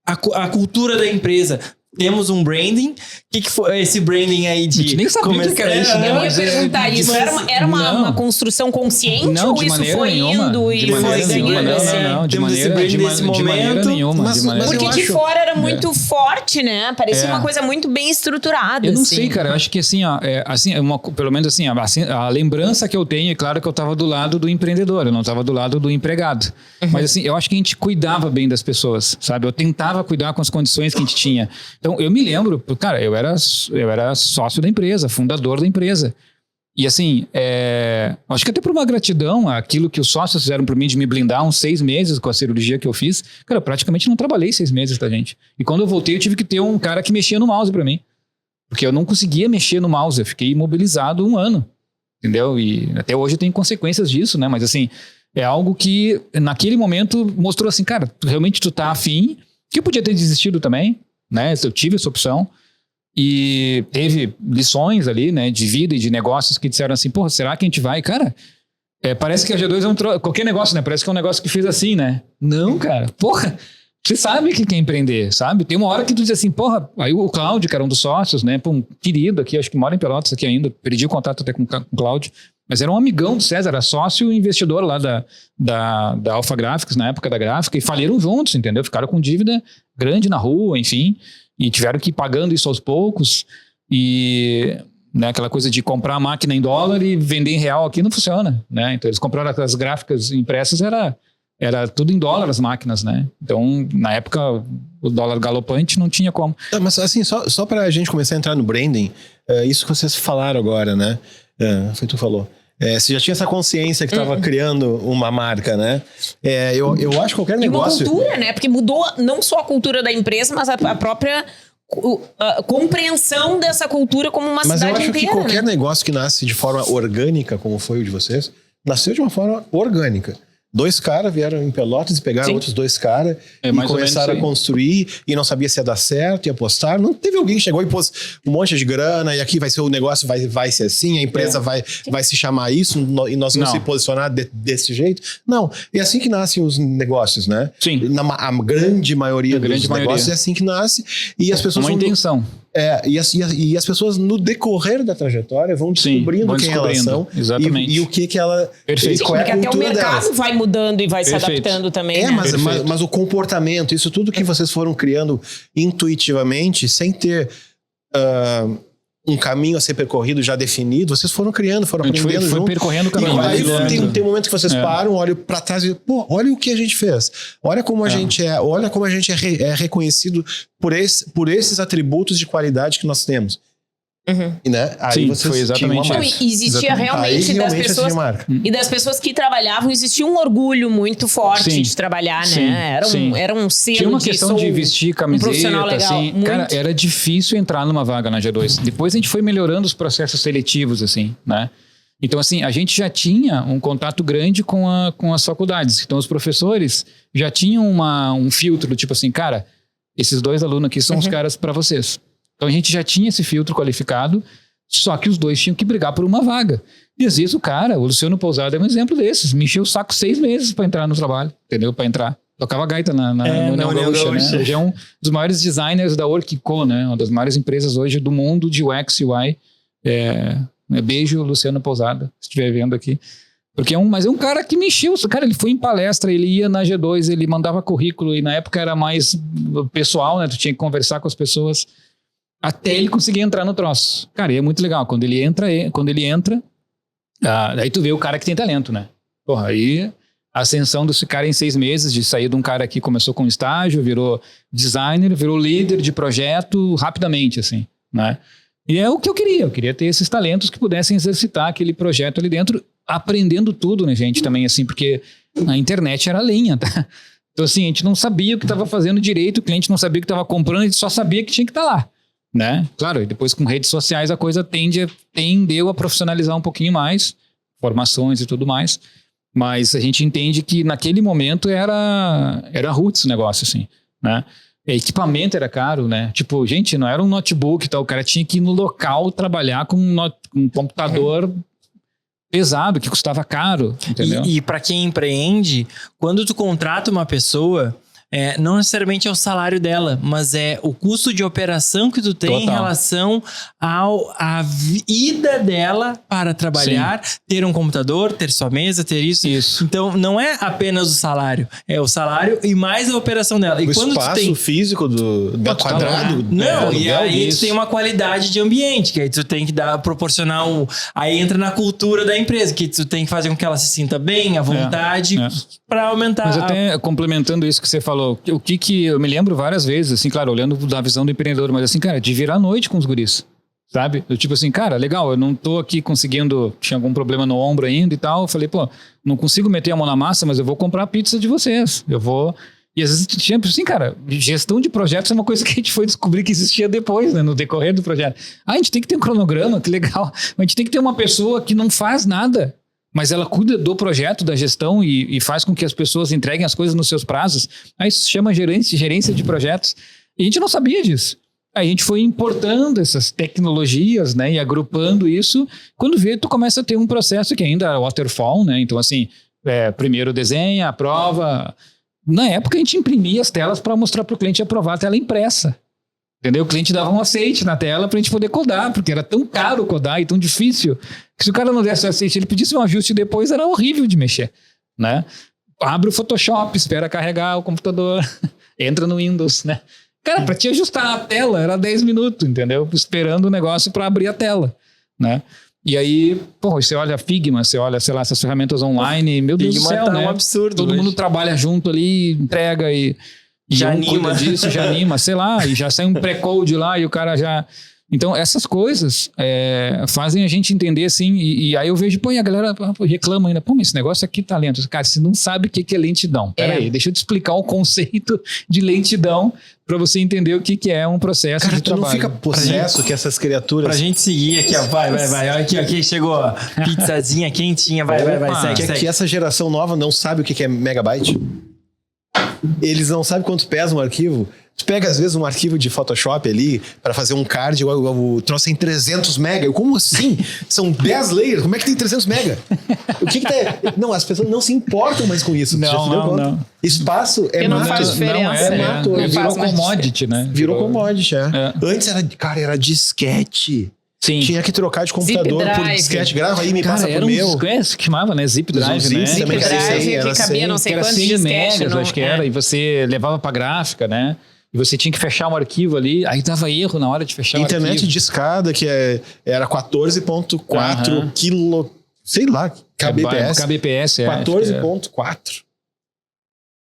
a cultura da empresa... Temos um branding. O que foi esse branding aí de... A gente nem sabia o que era isso, né? Eu ia perguntar isso. Era uma construção consciente ou isso foi indo e foi ganhando? Não, de maneira nenhuma. Porque de fora era muito forte, né? Parecia uma coisa muito bem estruturada. Eu não sei, cara. Eu acho que assim, pelo menos assim, a lembrança que eu tenho, é claro que eu estava do lado do empreendedor, eu não estava do lado do empregado. Mas assim, eu acho que a gente cuidava bem das pessoas, sabe? Eu tentava cuidar com as condições que a gente tinha. Então, eu me lembro, cara, eu era sócio da empresa, fundador da empresa. E assim, acho que até por uma gratidão, aquilo que os sócios fizeram por mim de me blindar uns 6 meses com a cirurgia que eu fiz, cara, eu praticamente não trabalhei 6 meses, tá, gente? E quando eu voltei, eu tive que ter um cara que mexia no mouse pra mim. Porque eu não conseguia mexer no mouse, eu fiquei imobilizado 1 ano, entendeu? E até hoje eu tenho consequências disso, né? Mas assim, é algo que naquele momento mostrou assim, cara, realmente tu tá afim, que eu podia ter desistido também, né? Eu tive essa opção e teve lições ali, né, de vida e de negócios que disseram assim, porra, será que a gente vai? Cara, parece que a G2 é qualquer negócio, né? Parece que é um negócio que fez assim, né? Não, cara, porra, você sabe que quer empreender, sabe? Tem uma hora que tu diz assim, porra, aí o Cláudio, que era um dos sócios, né, um querido aqui, acho que mora em Pelotas aqui ainda, perdi o contato até com o Cláudio, mas era um amigão do César, era sócio e investidor lá da Alpha Graphics, na época da gráfica, e faliram juntos, entendeu? Ficaram com dívida grande na rua, enfim, e tiveram que ir pagando isso aos poucos, e né, aquela coisa de comprar a máquina em dólar e vender em real aqui não funciona, né? Então eles compraram as gráficas impressas, era tudo em dólar as máquinas, né? Então, na época, o dólar galopante não tinha como. Mas assim, só pra gente começar a entrar no branding, isso que vocês falaram agora, né? Foi tu falou. Você já tinha essa consciência que estava criando uma marca, né? Eu acho que qualquer negócio... E uma cultura, né? Porque mudou não só a cultura da empresa, mas a própria compreensão dessa cultura como uma cidade inteira. Mas eu acho que qualquer negócio que nasce de forma orgânica, como foi o de vocês, nasceu de uma forma orgânica. 2 caras vieram em Pelotas e pegaram outros 2 caras e começaram a construir e não sabia se ia dar certo e apostar. Não teve alguém que chegou e pôs um monte de grana e aqui vai ser o negócio, vai ser assim, a empresa vai se chamar isso e nós vamos se posicionar desse jeito. Não, é assim que nascem os negócios, né? Sim. A grande maioria dos negócios é assim que nasce e as pessoas... Uma intenção. E as pessoas no decorrer da trajetória vão descobrindo quem elas são e o que ela... Perfeito. Qual é a porque até o mercado delas. vai mudando e vai se adaptando também. Mas o comportamento, isso tudo que vocês foram criando intuitivamente, sem ter um caminho a ser percorrido já definido, vocês foram criando, foram aprendendo foi percorrendo o caminho. Aí tem um momento que vocês param, olham para trás e olha o que a gente fez. Olha como a gente olha como a gente é reconhecido por esses atributos de qualidade que nós temos. Uhum. Né? Aí sim, foi exatamente isso. Existia realmente das pessoas e das pessoas que trabalhavam, existia um orgulho muito forte de trabalhar, né? Era um selo. Tinha uma questão de vestir camiseta, profissional legal, assim. Cara, era difícil entrar numa vaga na G2. Depois a gente foi melhorando os processos seletivos, assim, né? Então, assim, a gente já tinha um contato grande com as faculdades. Então, os professores já tinham um filtro, tipo assim, cara, esses 2 alunos aqui são os caras para vocês. Então a gente já tinha esse filtro qualificado, só que os 2 tinham que brigar por uma vaga. E às vezes o Luciano Pousada é um exemplo desses. Me encheu o saco 6 meses para entrar no trabalho, entendeu? Para entrar. Tocava gaita na União Gaúcha, né? Hoje é um dos maiores designers da Orquico, né? Uma das maiores empresas hoje do mundo de UX e UI. Beijo, Luciano Pousada, se estiver vendo aqui. Mas é um cara que me encheu. Cara, ele foi em palestra, ele ia na G2, ele mandava currículo e na época era mais pessoal, né? Tu tinha que conversar com as pessoas. Até ele conseguir entrar no troço. Cara, e é muito legal. Quando ele entra, aí tu vê o cara que tem talento, né? Porra, aí a ascensão desse cara em 6 meses, de sair de um cara que começou com estágio, virou designer, virou líder de projeto rapidamente, assim, né? E é o que eu queria. Eu queria ter esses talentos que pudessem exercitar aquele projeto ali dentro, aprendendo tudo, né, gente? Também, assim, porque a internet era lenha, tá? Então, assim, a gente não sabia o que estava fazendo direito, o cliente não sabia o que estava comprando, a gente só sabia que tinha que estar lá. Né? Claro, e depois com redes sociais a coisa tendeu a profissionalizar um pouquinho mais, formações e tudo mais, mas a gente entende que naquele momento era roots o negócio, assim, né? Equipamento era caro, né? Tipo, gente, não era um notebook e tal, o cara tinha que ir no local trabalhar com um computador pesado, que custava caro, entendeu? E para quem empreende, quando tu contrata uma pessoa... não necessariamente é o salário dela, mas é o custo de operação que tu tem em relação à ida dela para trabalhar, ter um computador, ter sua mesa, ter isso. Então, não é apenas o salário. É o salário e mais a operação dela. E o quando espaço tu tem... físico do quadrado. Não, e aí tu tem uma qualidade de ambiente, que aí tu tem que proporcionar Aí entra na cultura da empresa, que tu tem que fazer com que ela se sinta bem, à vontade, para aumentar... Mas até complementando isso que você falou, o que eu me lembro várias vezes, assim, claro, olhando da visão do empreendedor, mas assim, cara, de virar à noite com os guris, sabe? Eu, tipo assim, cara, legal, eu não tô aqui conseguindo, tinha algum problema no ombro ainda e tal, eu falei, pô, não consigo meter a mão na massa, mas eu vou comprar a pizza de vocês, e às vezes tinha, assim, cara, gestão de projetos é uma coisa que a gente foi descobrir que existia depois, né, no decorrer do projeto. A gente tem que ter um cronograma, que legal, a gente tem que ter uma pessoa que não faz nada, mas ela cuida do projeto, da gestão e faz com que as pessoas entreguem as coisas nos seus prazos. Aí isso se chama gerência de projetos. E a gente não sabia disso. Aí a gente foi importando essas tecnologias, né, e agrupando isso. Quando vê, tu começa a ter um processo que ainda é waterfall, né? Então, assim, primeiro desenha, aprova. Na época, a gente imprimia as telas para mostrar para o cliente aprovar a tela impressa. Entendeu? O cliente dava um aceite na tela pra gente poder codar, porque era tão caro codar e tão difícil, que se o cara não desse o aceite, ele pedisse um ajuste depois, era horrível de mexer, né? Abre o Photoshop, espera carregar o computador, entra no Windows, né? Cara, pra te ajustar a tela, era 10 minutos, entendeu? Esperando o negócio pra abrir a tela, né? E aí, você olha a Figma, você olha, sei lá, essas ferramentas online, meu Deus do céu, né? É um absurdo. Todo mundo trabalha junto ali, entrega e já anima disso, já anima, sei lá, e já sai um pré-code lá e o cara já... Então, essas coisas fazem a gente entender, assim, e aí eu vejo, pô, e a galera reclama ainda, pô, mas esse negócio aqui tá lento. Cara, você não sabe o que é lentidão. Peraí, deixa eu te explicar o conceito de lentidão para você entender o que é um processo de trabalho. Não fica possesso que essas criaturas... Pra gente seguir aqui, ó, vai. Olha aqui, chegou, ó, pizzazinha quentinha, vai, segue. Que essa geração nova não sabe o que é megabyte. Eles não sabem quanto pesa um arquivo. Tu pega, às vezes, um arquivo de Photoshop ali para fazer um card, o troço tem 300 mega. Como assim? São 10 layers. Como é que tem 300 mega? O que tá... Não, as pessoas não se importam mais com isso. Não. Espaço não faz diferença. Virou commodity, né? Virou commodity, Antes era disquete. Sim. Tinha que trocar de computador por disquete. Grava aí, passa pro meu. Que chamava, né? Zip Drive, né? Zip Drive, que cabia não sei quantos disquetes. Megas, acho que era. E você levava pra gráfica, né? E você tinha que fechar um arquivo ali. Aí dava erro na hora de fechar o arquivo. Internet de escada, que era 14.4 quilo... Sei lá, kbps. kbps, 14.4.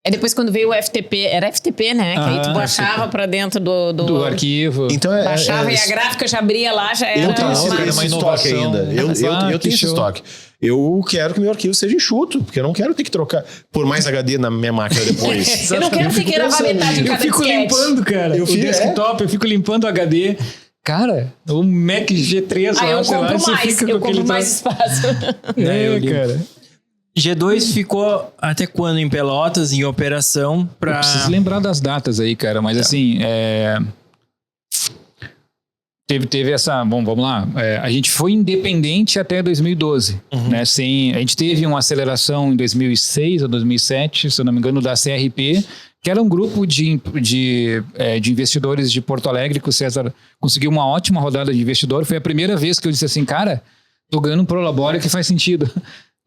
Aí depois quando veio o FTP, era FTP, né? Que aí tu baixava pra dentro do arquivo. Então baixava e a gráfica já abria lá, já era... Eu tenho esse estoque ainda. Eu tenho esse estoque. Eu quero que meu arquivo seja enxuto, porque eu não quero ter que trocar por mais HD na minha máquina depois. Eu não quero ter que gravar metade de cada disquete. Eu fico limpando, cara. O desktop, eu fico limpando o HD. Cara, o Mac G3 lá, sei lá, você fica eu compro mais espaço. Cara. G2 ficou até quando em Pelotas, em operação? Eu preciso lembrar das datas aí, cara, mas assim, teve essa... Bom, vamos lá. A gente foi independente até 2012, né? A gente teve uma aceleração em 2006 ou 2007, se eu não me engano, da CRP, que era um grupo de investidores de Porto Alegre, que o César conseguiu uma ótima rodada de investidor. Foi a primeira vez que eu disse assim, cara, tô ganhando um Prolabore que faz sentido.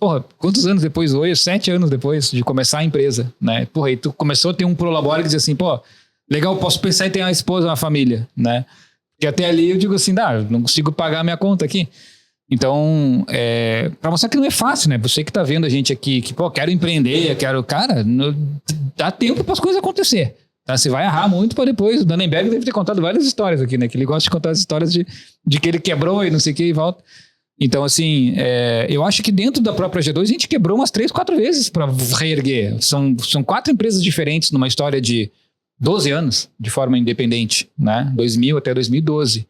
Porra, quantos anos depois? 7 anos depois de começar a empresa, né? Porra, e tu começou a ter um Prolabore que dizia assim, pô, legal, posso pensar em ter uma esposa, uma família, né? Porque até ali eu digo assim, não consigo pagar a minha conta aqui. Então, pra mostrar que não é fácil, né? Você que tá vendo a gente aqui, que, pô, quero empreender, cara, dá tempo para as coisas acontecer. Tá? Você vai errar muito para depois. O Dannenberg deve ter contado várias histórias aqui, né? Que ele gosta de contar as histórias de que ele quebrou e não sei o que e volta. Então, assim, eu acho que dentro da própria G2 a gente quebrou umas 3, 4 vezes para reerguer. São 4 empresas diferentes numa história de 12 anos de forma independente, né? 2000 até 2012.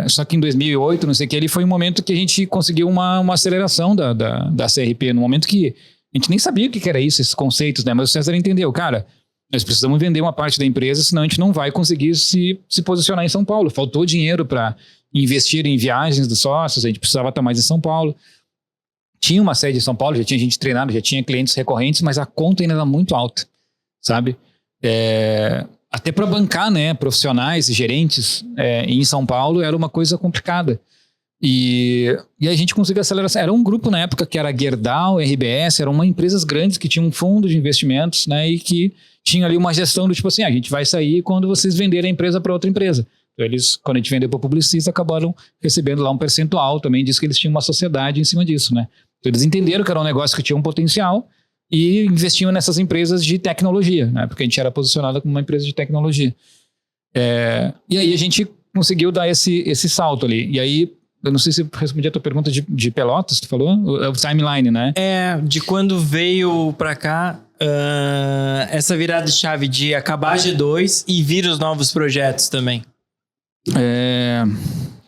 Só que em 2008, não sei o que, ele foi um momento que a gente conseguiu uma aceleração da CRP, no momento que a gente nem sabia o que era isso, esses conceitos, né? Mas o César entendeu, cara, nós precisamos vender uma parte da empresa, senão a gente não vai conseguir se posicionar em São Paulo. Faltou dinheiro para investir em viagens dos sócios, a gente precisava estar mais em São Paulo. Tinha uma sede em São Paulo, já tinha gente treinada, já tinha clientes recorrentes, mas a conta ainda era muito alta, sabe? Até para bancar, né, profissionais e gerentes em São Paulo era uma coisa complicada. E a gente conseguiu acelerar. Era um grupo na época que era Gerdau, RBS, eram empresas grandes que tinham um fundo de investimentos, né, e que tinha ali uma gestão do tipo assim, a gente vai sair quando vocês venderem a empresa para outra empresa. Então eles, quando a gente vendeu para o Publicis, acabaram recebendo lá um percentual, também diz que eles tinham uma sociedade em cima disso, né. Então eles entenderam que era um negócio que tinha um potencial e investiam nessas empresas de tecnologia, né, porque a gente era posicionado como uma empresa de tecnologia. E aí a gente conseguiu dar esse salto ali. E aí, eu não sei se eu respondi a tua pergunta de Pelotas, tu falou? O timeline, né? De quando veio pra cá, essa virada de chave de acabar a G2 e vir os novos projetos também.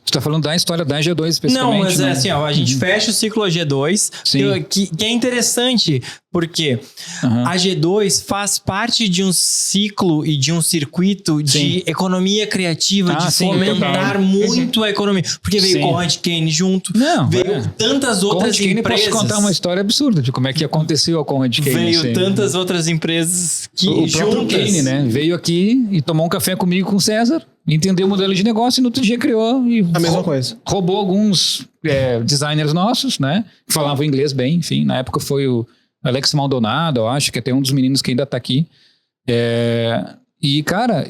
Tu tá falando da história da G2 especificamente? Não, mas assim, ó, a gente fecha o ciclo G2, que é interessante, porque a G2 faz parte de um ciclo e de um circuito de economia criativa, de fomentar muito a economia. Porque veio Conrad Kane junto, veio tantas outras empresas. Posso contar uma história absurda de como é que aconteceu a Conrad Kane. Veio tantas outras empresas que o próprio Kane, né? Veio aqui e tomou um café comigo com o César, entendeu o modelo de negócio e no outro dia criou e a mesma coisa. Roubou alguns designers nossos, né? Que falavam inglês bem, enfim. Na época foi o Alex Maldonado, eu acho, que é até um dos meninos que ainda tá aqui. E, cara,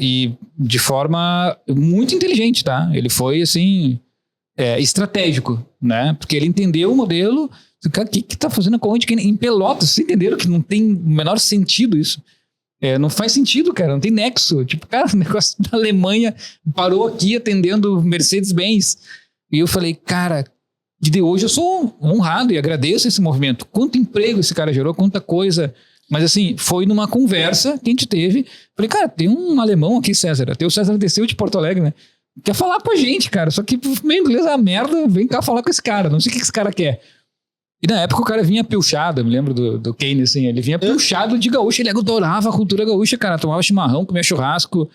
de forma muito inteligente, tá? Ele foi, assim, estratégico, né? Porque ele entendeu o modelo. Cara, o que tá fazendo a Conrad Kane em Pelotas? Vocês entenderam que não tem o menor sentido isso? Não faz sentido, cara, não tem nexo. Tipo, cara, o negócio da Alemanha parou aqui atendendo Mercedes-Benz. E eu falei, cara, de hoje eu sou honrado e agradeço esse movimento. Quanto emprego esse cara gerou, quanta coisa. Mas assim, foi numa conversa que a gente teve. Falei, cara, tem um alemão aqui, César. Até o César desceu de Porto Alegre, né? Quer falar com a gente, cara. Só que meio inglês é uma merda, vem cá falar com esse cara. Não sei o que esse cara quer. E na época o cara vinha pilchado, eu me lembro do Kane, assim, ele vinha pilchado de gaúcho, ele adorava a cultura gaúcha, cara, tomava chimarrão, comia churrasco,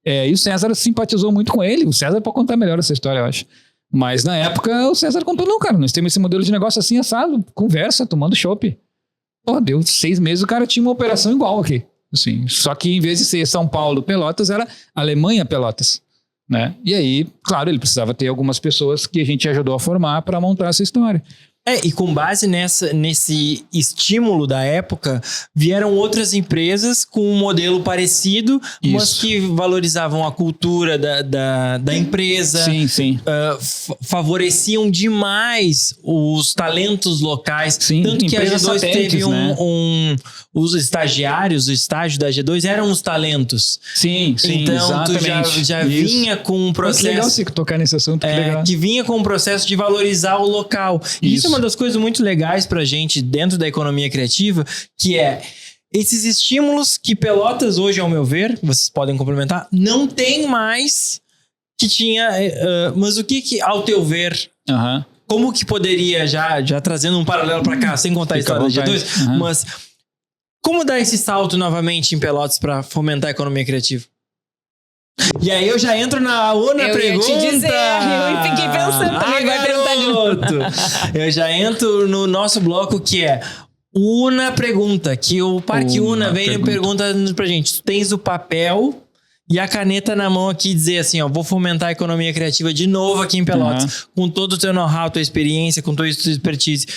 e o César simpatizou muito com ele. O César pode contar melhor essa história, eu acho. Mas na época o César contou, não, cara, nós temos esse modelo de negócio assim, assado, conversa, tomando chopp. Pô, deu 6 meses, o cara tinha uma operação igual aqui, assim, só que em vez de ser São Paulo, Pelotas, era Alemanha, Pelotas, né? E aí, claro, ele precisava ter algumas pessoas que a gente ajudou a formar para montar essa história. E com base nesse estímulo da época, vieram outras empresas com um modelo parecido, mas que valorizavam a cultura da empresa. Sim, sim. Favoreciam demais os talentos locais. Sim, tanto que a G2 teve os estagiários, o estágio da G2 eram os talentos. Sim, então, exatamente. tu já vinha com um processo... Muito legal você tocar nesse assunto. Que vinha com um processo de valorizar o local. Isso é uma das coisas muito legais pra gente dentro da economia criativa, que é esses estímulos que Pelotas hoje, ao meu ver, vocês podem complementar, não tem mais que tinha... mas o que ao teu ver... Como que poderia, já trazendo um paralelo pra cá, sem contar a história da G2, mas como dar esse salto novamente em Pelotas pra fomentar a economia criativa? E aí eu já entro na pergunta. Eu ia te dizer, eu fiquei pensando também, vai perguntar de novo. Eu já entro no nosso bloco que é Una Pergunta, que o Parque Una vem e pergunta pra gente, tu tens o papel e a caneta na mão aqui e dizer assim, ó, vou fomentar a economia criativa de novo aqui em Pelotas, com todo o teu know-how, tua experiência, com toda a tua expertise.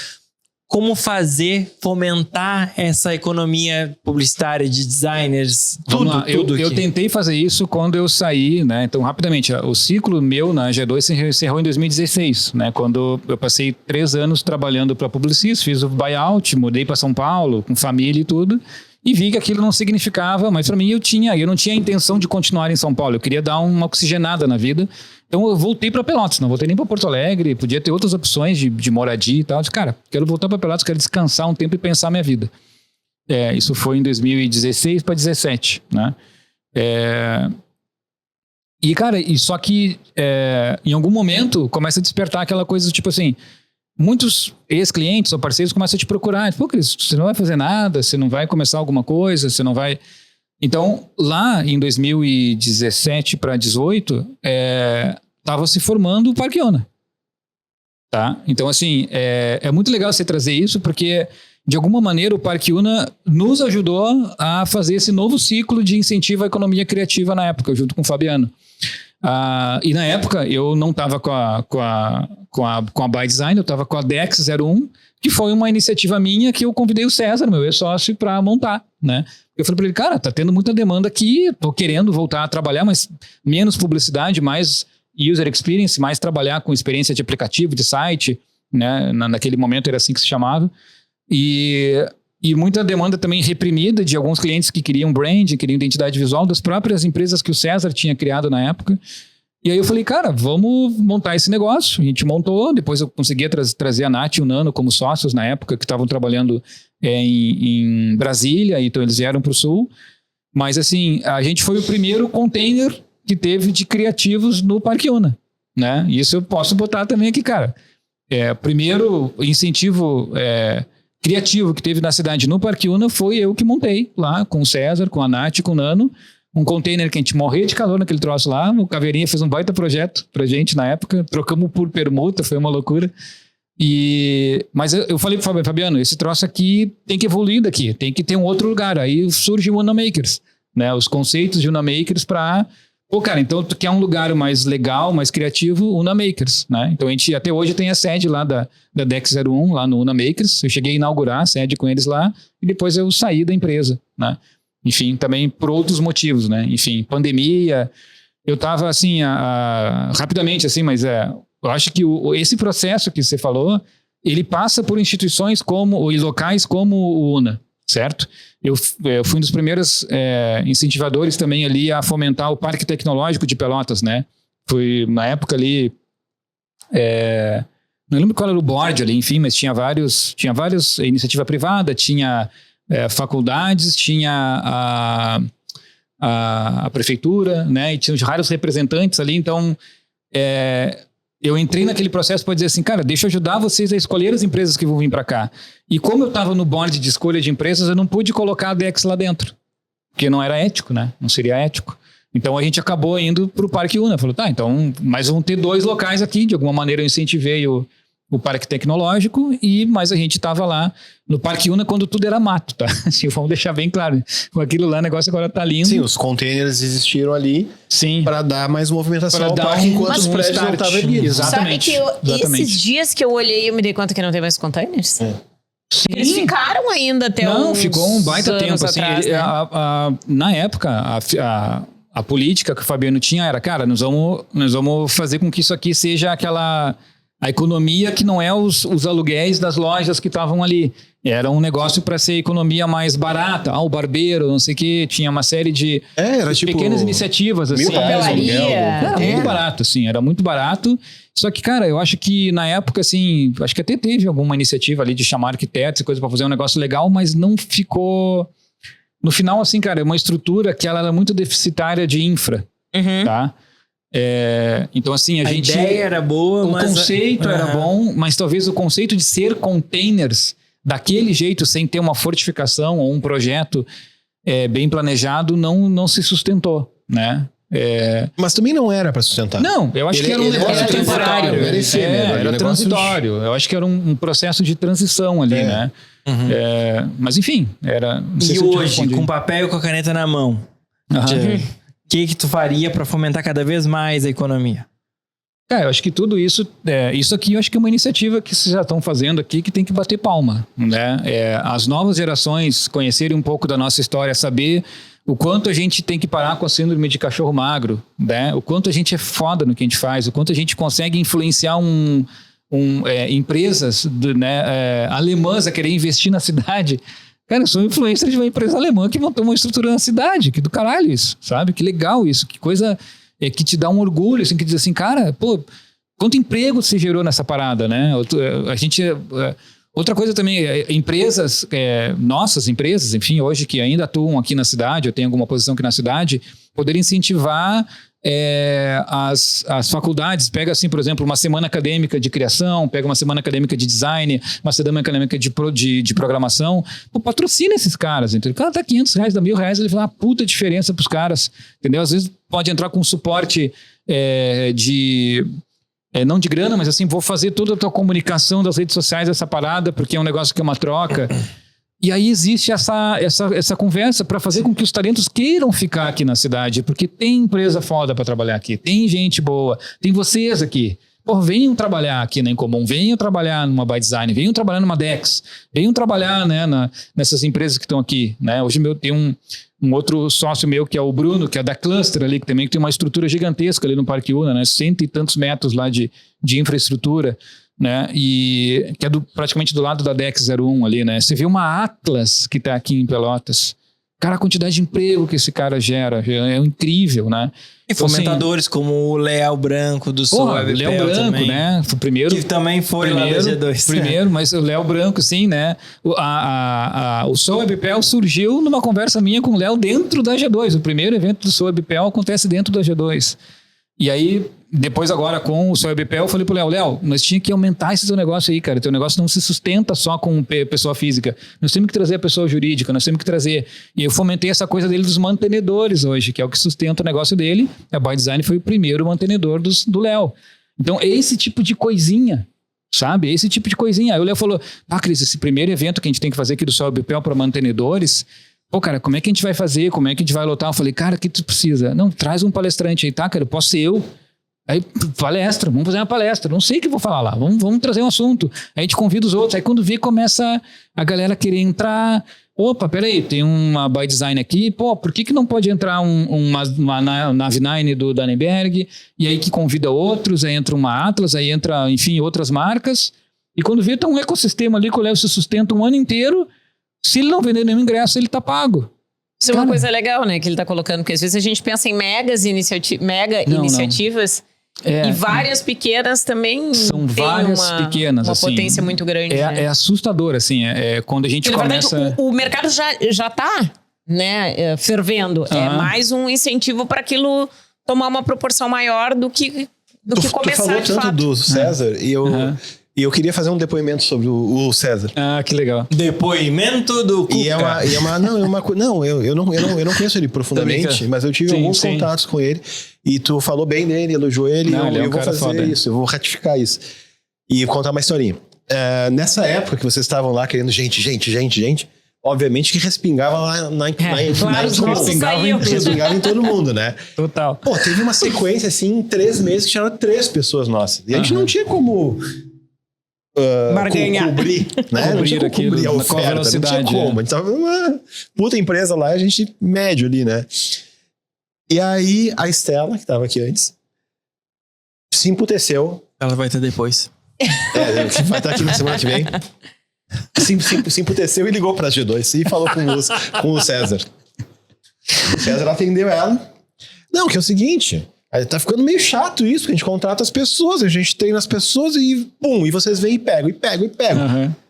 Como fomentar essa economia publicitária de designers, tudo eu tentei fazer isso quando eu saí, né? Então, rapidamente, o ciclo meu na G2 se encerrou em 2016, né? Quando eu passei 3 anos trabalhando para Publicis, fiz o buyout, mudei para São Paulo, com família e tudo, e vi que aquilo não significava, mas para mim eu não tinha a intenção de continuar em São Paulo, eu queria dar uma oxigenada na vida. Então eu voltei para Pelotas, não voltei nem para Porto Alegre, podia ter outras opções de moradia e tal. Eu disse, cara, quero voltar para Pelotas, quero descansar um tempo e pensar a minha vida. Isso foi em 2016 para 2017, né? E cara, só que em algum momento começa a despertar aquela coisa tipo assim, muitos ex-clientes ou parceiros começam a te procurar. Pô, Cris, você não vai fazer nada, você não vai começar alguma coisa, você não vai... Então, lá em 2017 para 2018, estava se formando o Parque Una. Tá? Então, assim, é muito legal você trazer isso, porque, de alguma maneira, o Parque Una nos ajudou a fazer esse novo ciclo de incentivo à economia criativa na época, junto com o Fabiano. E na época, eu não estava com a By Design, eu estava com a Dex 01, que foi uma iniciativa minha que eu convidei o César, meu ex-sócio, para montar, né? Eu falei para ele, cara, tá tendo muita demanda aqui, tô querendo voltar a trabalhar, mas menos publicidade, mais user experience, mais trabalhar com experiência de aplicativo, de site, né? Naquele momento era assim que se chamava. E muita demanda também reprimida de alguns clientes que queriam branding, queriam identidade visual das próprias empresas que o César tinha criado na época. E aí eu falei, cara, vamos montar esse negócio. A gente montou, depois eu conseguia trazer a Nath e o Nano como sócios na época, que estavam trabalhando em Brasília, então eles vieram para o Sul. Mas assim, a gente foi o primeiro container que teve de criativos no Parque Una, né? Isso eu posso botar também aqui, cara. Primeiro incentivo criativo que teve na cidade no Parque Una foi eu que montei lá com o César, com a Nath, com o Nano. Um container que a gente morria de calor naquele troço lá. O Caveirinha fez um baita projeto pra gente na época. Trocamos por permuta, foi uma loucura. Mas eu falei pro Fabiano, esse troço aqui tem que evoluir daqui, tem que ter um outro lugar. Aí surge o Una Makers, né? Os conceitos de Una Makers pra... Pô, cara, então tu quer um lugar mais legal, mais criativo, Una Makers, né? Então a gente até hoje tem a sede lá da Dex 01, lá no Una Makers. Eu cheguei a inaugurar a sede com eles lá e depois eu saí da empresa, né? Enfim, também por outros motivos, né? Enfim, pandemia. Eu tava assim, rapidamente assim, mas eu acho que esse processo que você falou, ele passa por instituições e locais como o Una. certo? Eu fui um dos primeiros incentivadores também ali a fomentar o Parque Tecnológico de Pelotas, né? Foi uma época ali... não lembro qual era o board ali, enfim, mas tinha vários iniciativa privada, tinha faculdades, tinha a prefeitura, né? E tinha os vários representantes ali, então eu entrei naquele processo para dizer assim, cara, deixa eu ajudar vocês a escolher as empresas que vão vir para cá. E como eu estava no board de escolha de empresas, eu não pude colocar a Dex lá dentro, porque não era ético, né? Não seria ético. Então a gente acabou indo para o Parque Una. Falou, tá, então, mas vão ter 2 locais aqui, de alguma maneira eu incentivei o Parque Tecnológico, mas a gente estava lá no Parque Una quando tudo era mato, tá? Assim, vamos deixar bem claro. Com aquilo lá, o negócio agora tá lindo. Sim, os containers existiram ali para dar mais movimentação ao parque enquanto os prédios não estavam erguidos. Exatamente. Sabe que esses dias que eu olhei, eu me dei conta que não tem mais containers? Sim. Eles ficaram ainda até ficou um baita tempo. Assim, atrás, né? Na época, a política que o Fabiano tinha era, cara, nós vamos fazer com que isso aqui seja a economia que não é os aluguéis das lojas que estavam ali. Era um negócio para ser economia mais barata. O barbeiro, não sei o que, tinha uma série de pequenas iniciativas. Assim, era muito barato, assim, era muito barato. Só que, cara, eu acho que na época, assim, acho que até teve alguma iniciativa ali de chamar arquitetos e coisa para fazer um negócio legal, mas não ficou... No final, assim, cara, é uma estrutura que ela era muito deficitária de infra, tá? Então assim, a ideia era boa, o conceito era bom, mas talvez o conceito de ser containers daquele jeito, sem ter uma fortificação ou um projeto bem planejado, não se sustentou, né? Mas também não era para sustentar. Não, eu acho que era um negócio temporário, era transitório. Eu acho que era um processo de transição ali, né? Mas enfim, era... E hoje, com papel e com a caneta na mão, o que tu faria para fomentar cada vez mais a economia? Eu acho que tudo isso, isso aqui eu acho que é uma iniciativa que vocês já estão fazendo aqui que tem que bater palma, né? As novas gerações conhecerem um pouco da nossa história, saber o quanto a gente tem que parar com a síndrome de cachorro magro, né? O quanto a gente é foda no que a gente faz, o quanto a gente consegue influenciar empresas alemãs a querer investir na cidade. Cara, eu sou influencer de uma empresa alemã que montou uma estrutura na cidade. Que do caralho isso, sabe? Que legal isso. Que coisa que te dá um orgulho, assim, que diz assim, cara, pô, quanto emprego você gerou nessa parada, né? Outra coisa também, empresas, nossas empresas, enfim, hoje que ainda atuam aqui na cidade, eu tenho alguma posição aqui na cidade, poder incentivar as faculdades. Pega assim, por exemplo, uma semana acadêmica de criação, pega uma semana acadêmica de design, uma semana acadêmica de programação, pô, patrocina esses caras, entendeu? O cara dá R$500, dá R$1.000, ele faz uma puta diferença pros caras, entendeu? Às vezes pode entrar com suporte não de grana, mas assim, vou fazer toda a tua comunicação das redes sociais, essa parada, porque é um negócio que é uma troca. E aí existe essa conversa para fazer com que os talentos queiram ficar aqui na cidade, porque tem empresa foda para trabalhar aqui, tem gente boa, tem vocês aqui. Pô, venham trabalhar aqui na Incomum, venham trabalhar numa By Design, venham trabalhar numa Dex, venham trabalhar, né, nessas empresas que estão aqui, né? Hoje tem um outro sócio meu que é o Bruno, que é da Cluster ali, que também tem uma estrutura gigantesca ali no Parque Una, né? 100 e tantos metros lá de infraestrutura, né? E que é praticamente do lado da Dex 01 ali, né? Você vê uma Atlas que está aqui em Pelotas. Cara, a quantidade de emprego que esse cara gera é incrível, né? E fomentadores assim, como o Léo Branco do Sou Webpel. Léo Branco, também, né? Foi o primeiro. Que também foi lá da G2. Primeiro, mas o Léo Branco, sim, né? O Sou Webpel surgiu numa conversa minha com o Léo dentro da G2. O primeiro evento do Sou Webpel acontece dentro da G2. E aí, depois agora com o Sou Webpel, eu falei pro Léo, nós tínhamos que aumentar esse teu negócio aí, cara. Teu negócio não se sustenta só com pessoa física. Nós temos que trazer a pessoa jurídica, nós temos que trazer... E eu fomentei essa coisa dele dos mantenedores hoje, que é o que sustenta o negócio dele. A By Design foi o primeiro mantenedor do Léo. Então, esse tipo de coisinha, sabe? Esse tipo de coisinha. Aí o Léo falou, Cris, esse primeiro evento que a gente tem que fazer aqui do Sou Webpel para mantenedores... Pô, cara, como é que a gente vai fazer? Como é que a gente vai lotar? Eu falei, cara, o que tu precisa? Não, traz um palestrante aí, tá, cara? Posso ser eu? Aí, palestra, vamos fazer uma palestra. Não sei o que eu vou falar lá. Vamos trazer um assunto. Aí a gente convida os outros. Aí quando vê, começa a galera querer entrar. Opa, peraí, tem uma By Design aqui. Pô, por que não pode entrar uma Nav9 do Dannenberg? E aí que convida outros. Aí entra uma Atlas, aí entra, enfim, outras marcas. E quando vê, tá um ecossistema ali que o Léo se sustenta um ano inteiro. Se ele não vender nenhum ingresso, ele tá pago. Isso é uma coisa legal, né? Que ele tá colocando, porque às vezes a gente pensa em mega iniciativas e várias pequenas também. São várias pequenas, uma assim, potência muito grande. É assustador, assim, quando a gente começa... Na verdade, o mercado já tá, né, fervendo. É mais um incentivo para aquilo tomar uma proporção maior do que começar, tu falou de tanto fato. do César e eu queria fazer um depoimento sobre o César. Ah, que legal. Depoimento do Cuca. Eu não conheço ele profundamente, mas eu tive alguns contatos com ele e tu falou bem dele, elogiou ele, eu vou fazer isso, eu vou ratificar isso e contar uma historinha. Nessa época que vocês estavam lá querendo gente, obviamente que respingava lá respingava em todo mundo, né? Total. Pô, teve uma sequência assim, em 3 meses que tinha 3 pessoas nossas. E a gente não tinha como cobrir, né? Não tinha como cobrir a oferta, velocidade, não tinha como. A gente tava numa puta empresa lá, a gente médio ali, né? E aí a Estela, que tava aqui antes, se emputeceu. Ela vai ter depois. Vai estar aqui na semana que vem. Se emputeceu e ligou pra G2 e falou com o César. O César atendeu ela. Não, que é o seguinte, tá ficando meio chato isso, que a gente contrata as pessoas, a gente treina as pessoas e vocês vêm e pegam,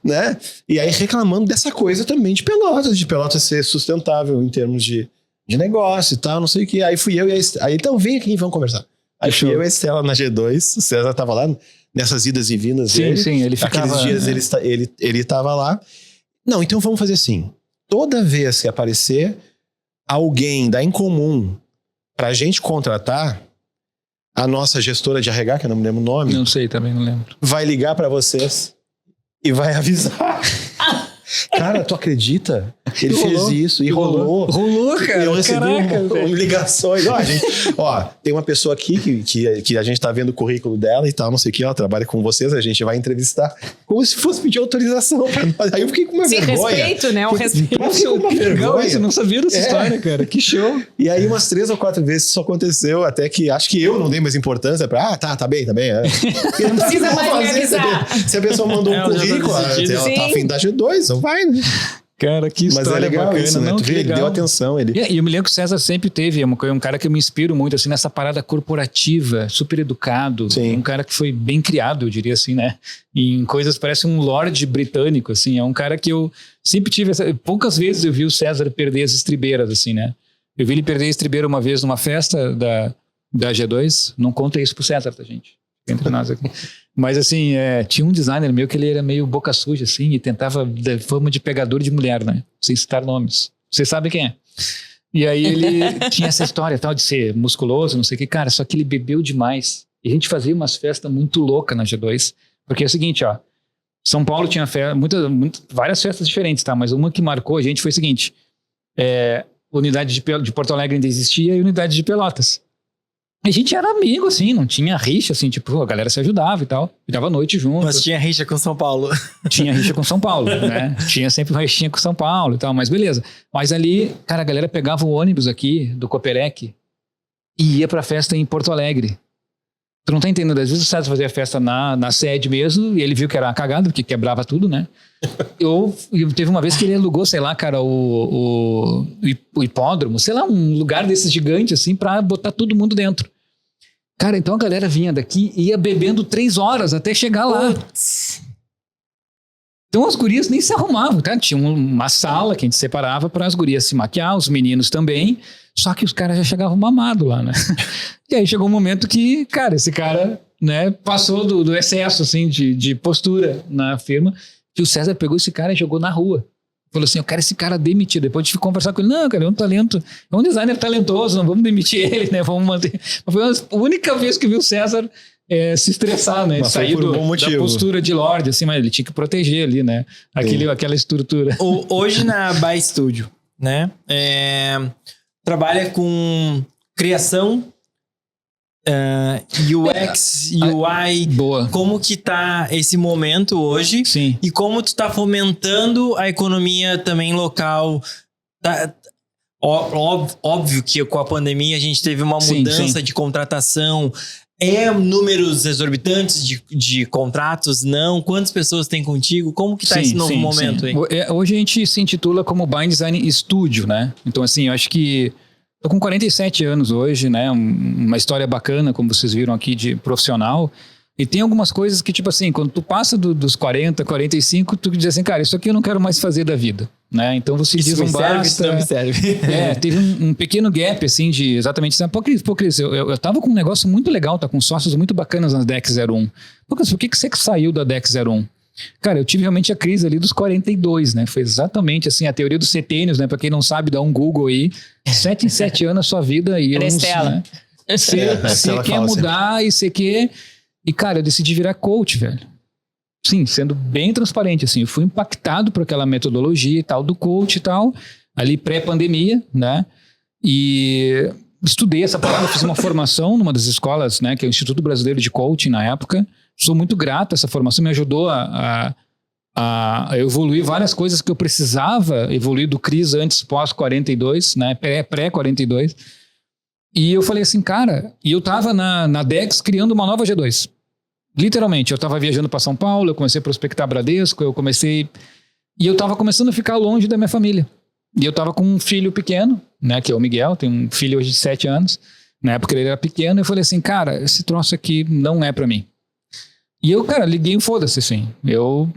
né? E aí reclamando dessa coisa também de Pelotas ser sustentável em termos de negócio e tal, não sei o que. Aí fui eu e aí então vem aqui e vamos conversar. Aí fui eu e a Estela na G2, o César tava lá nessas idas e vindas dele. Sim, ele ficava... Aqueles dias ele tava lá. Não, então vamos fazer assim. Toda vez que aparecer alguém da Incomum pra gente contratar, a nossa gestora de RH, que eu não me lembro o nome... Não sei, também não lembro. Vai ligar pra vocês e vai avisar. Cara, tu acredita? Ele fez isso e rolou. Rolou, cara. Eu recebi ligações. Tem uma pessoa aqui que a gente tá vendo o currículo dela e tal, não sei o que, ela trabalha com vocês, a gente vai entrevistar como se fosse pedir autorização pra nós. Aí eu fiquei com uma vergonha. Respeito, né? O respeito. Eu fiquei com uma vergonha. Eu não sabia dessa história, cara. Que show. E aí umas 3 ou 4 vezes isso aconteceu, até que acho que eu não dei mais importância pra, tá bem. Não precisa mais me avisar. Se a pessoa mandou um currículo, ela tá afim da G2, então vai, né? Cara, que história. Mas é legal bacana, isso, né? Tu vê, ele deu atenção. E eu me lembro que o César sempre teve, um cara que eu me inspiro muito, assim, nessa parada corporativa, super educado. Sim. Um cara que foi bem criado, eu diria assim, né? Em coisas, parece um lorde britânico, assim. É um cara que eu sempre tive... Poucas vezes eu vi o César perder as estribeiras, assim, né? Eu vi ele perder a estribeira uma vez numa festa da G2. Não conta isso pro César, tá, gente? Entre nós aqui. Mas assim, tinha um designer meu que ele era meio boca suja, assim, e tentava dar fama de pegador de mulher, né? Sem citar nomes. Vocês sabem quem é. E aí ele tinha essa história tal de ser musculoso, não sei o que. Cara, só que ele bebeu demais. E a gente fazia umas festas muito loucas na G2. Porque é o seguinte, ó. São Paulo tinha várias festas diferentes, tá? Mas uma que marcou a gente foi o seguinte. Unidade de Porto Alegre ainda existia e unidade de Pelotas. A gente era amigo, assim, não tinha rixa, assim, tipo, a galera se ajudava e tal. Virava a noite junto. Mas tinha rixa com São Paulo. Tinha rixa com São Paulo, né? Tinha sempre uma rixinha com São Paulo e tal, mas beleza. Mas ali, cara, a galera pegava o ônibus aqui do Coperec e ia pra festa em Porto Alegre. Tu não tá entendendo? Às vezes o César fazia festa na sede mesmo e ele viu que era cagado, porque quebrava tudo, né? Teve uma vez que ele alugou, sei lá, cara, o hipódromo, sei lá, um lugar desses gigantes, assim, pra botar todo mundo dentro. Cara, então a galera vinha daqui e ia bebendo 3 horas até chegar lá. Então as gurias nem se arrumavam, tá? Tinha uma sala que a gente separava para as gurias se maquiar, os meninos também, só que os caras já chegavam mamados lá, né? E aí chegou um momento que, cara, esse cara, né, passou do excesso, assim, de postura na firma, que o César pegou esse cara e jogou na rua. Falou assim, eu quero esse cara demitido. Depois de conversar com ele, não, cara, é um talento, é um designer talentoso, não vamos demitir ele, né? Vamos manter. Foi a única vez que vi o César se estressar, né? Mas sair da postura de Lorde, assim, mas ele tinha que proteger ali, né? Aquela estrutura. Hoje na By Studio, né? Trabalha com criação, UX, UI. Boa. Como que tá esse momento hoje? Sim. E como tu tá fomentando a economia também local? Óbvio que com a pandemia a gente teve uma mudança de contratação. números exorbitantes de contratos? Não? Quantas pessoas tem contigo? Como que tá esse novo momento aí? Hoje a gente se intitula como By Design Studio, né? Então, assim, eu acho que tô com 47 anos hoje, né? Uma história bacana, como vocês viram aqui, de profissional. E tem algumas coisas que, tipo assim, quando tu passa dos 40, 45, tu diz assim, cara, isso aqui eu não quero mais fazer da vida, né? Então você diz um basta... Isso não me serve. Teve um pequeno gap, assim, de exatamente... Pô, Cris, eu tava com um negócio muito legal, tá com sócios muito bacanas na DEC 01. Pô, Cris, por que você saiu da DEC 01? Cara, eu tive realmente a crise ali dos 42, né? Foi exatamente assim, a teoria dos setênios, né? Pra quem não sabe, dá um Google aí. 7 em 7 anos a sua vida... Crestela. Você quer mudar e você quer... E, cara, eu decidi virar coach, velho. Sim, sendo bem transparente, assim. Eu fui impactado por aquela metodologia e tal, do coach e tal, ali pré-pandemia, né? E estudei essa palavra, fiz uma formação numa das escolas, né? Que é o Instituto Brasileiro de Coaching na época. Sou muito grato a essa formação, me ajudou a evoluir várias coisas que eu precisava evoluir do Cris antes, pós-42, né? Pré-42. E eu falei assim, cara... E eu tava na Dex criando uma nova G2. Literalmente, eu tava viajando para São Paulo, eu comecei a prospectar Bradesco, e eu tava começando a ficar longe da minha família. E eu tava com um filho pequeno, né, que é o Miguel, tem um filho hoje de 7 anos. Na época ele era pequeno, e eu falei assim, cara, esse troço aqui não é para mim. E eu, cara, liguei um foda-se, assim. Eu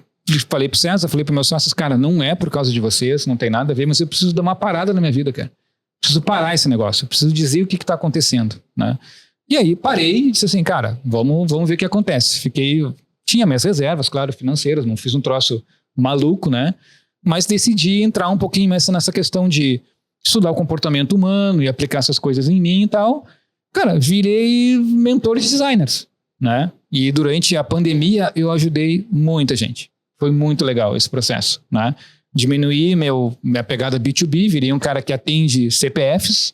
falei pro César, falei pro meus sócios, cara, não é por causa de vocês, não tem nada a ver, mas eu preciso dar uma parada na minha vida, cara. Preciso parar esse negócio, eu preciso dizer o que tá acontecendo, né? E aí parei e disse assim, cara, vamos ver o que acontece. Tinha minhas reservas, claro, financeiras, não fiz um troço maluco, né? Mas decidi entrar um pouquinho mais nessa questão de estudar o comportamento humano e aplicar essas coisas em mim e tal. Cara, virei mentor de designers, né? E durante a pandemia eu ajudei muita gente. Foi muito legal esse processo, né? Diminuí minha pegada B2B, virei um cara que atende CPFs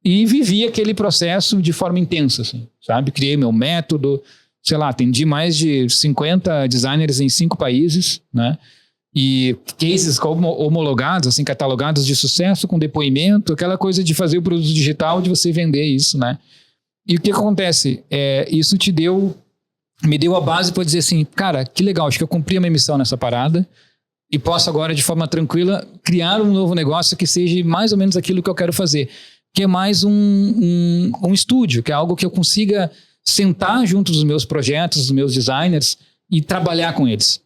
e vivi aquele processo de forma intensa, assim, sabe? Criei meu método, sei lá, atendi mais de 50 designers em 5 países, né? E cases homologados, assim, catalogados de sucesso, com depoimento, aquela coisa de fazer o produto digital, de você vender isso, né? E o que acontece? Isso me deu a base para dizer assim, cara, que legal, acho que eu cumpri a minha missão nessa parada e posso agora, de forma tranquila, criar um novo negócio que seja mais ou menos aquilo que eu quero fazer, que é mais um estúdio, que é algo que eu consiga sentar junto dos meus projetos, dos meus designers e trabalhar com eles,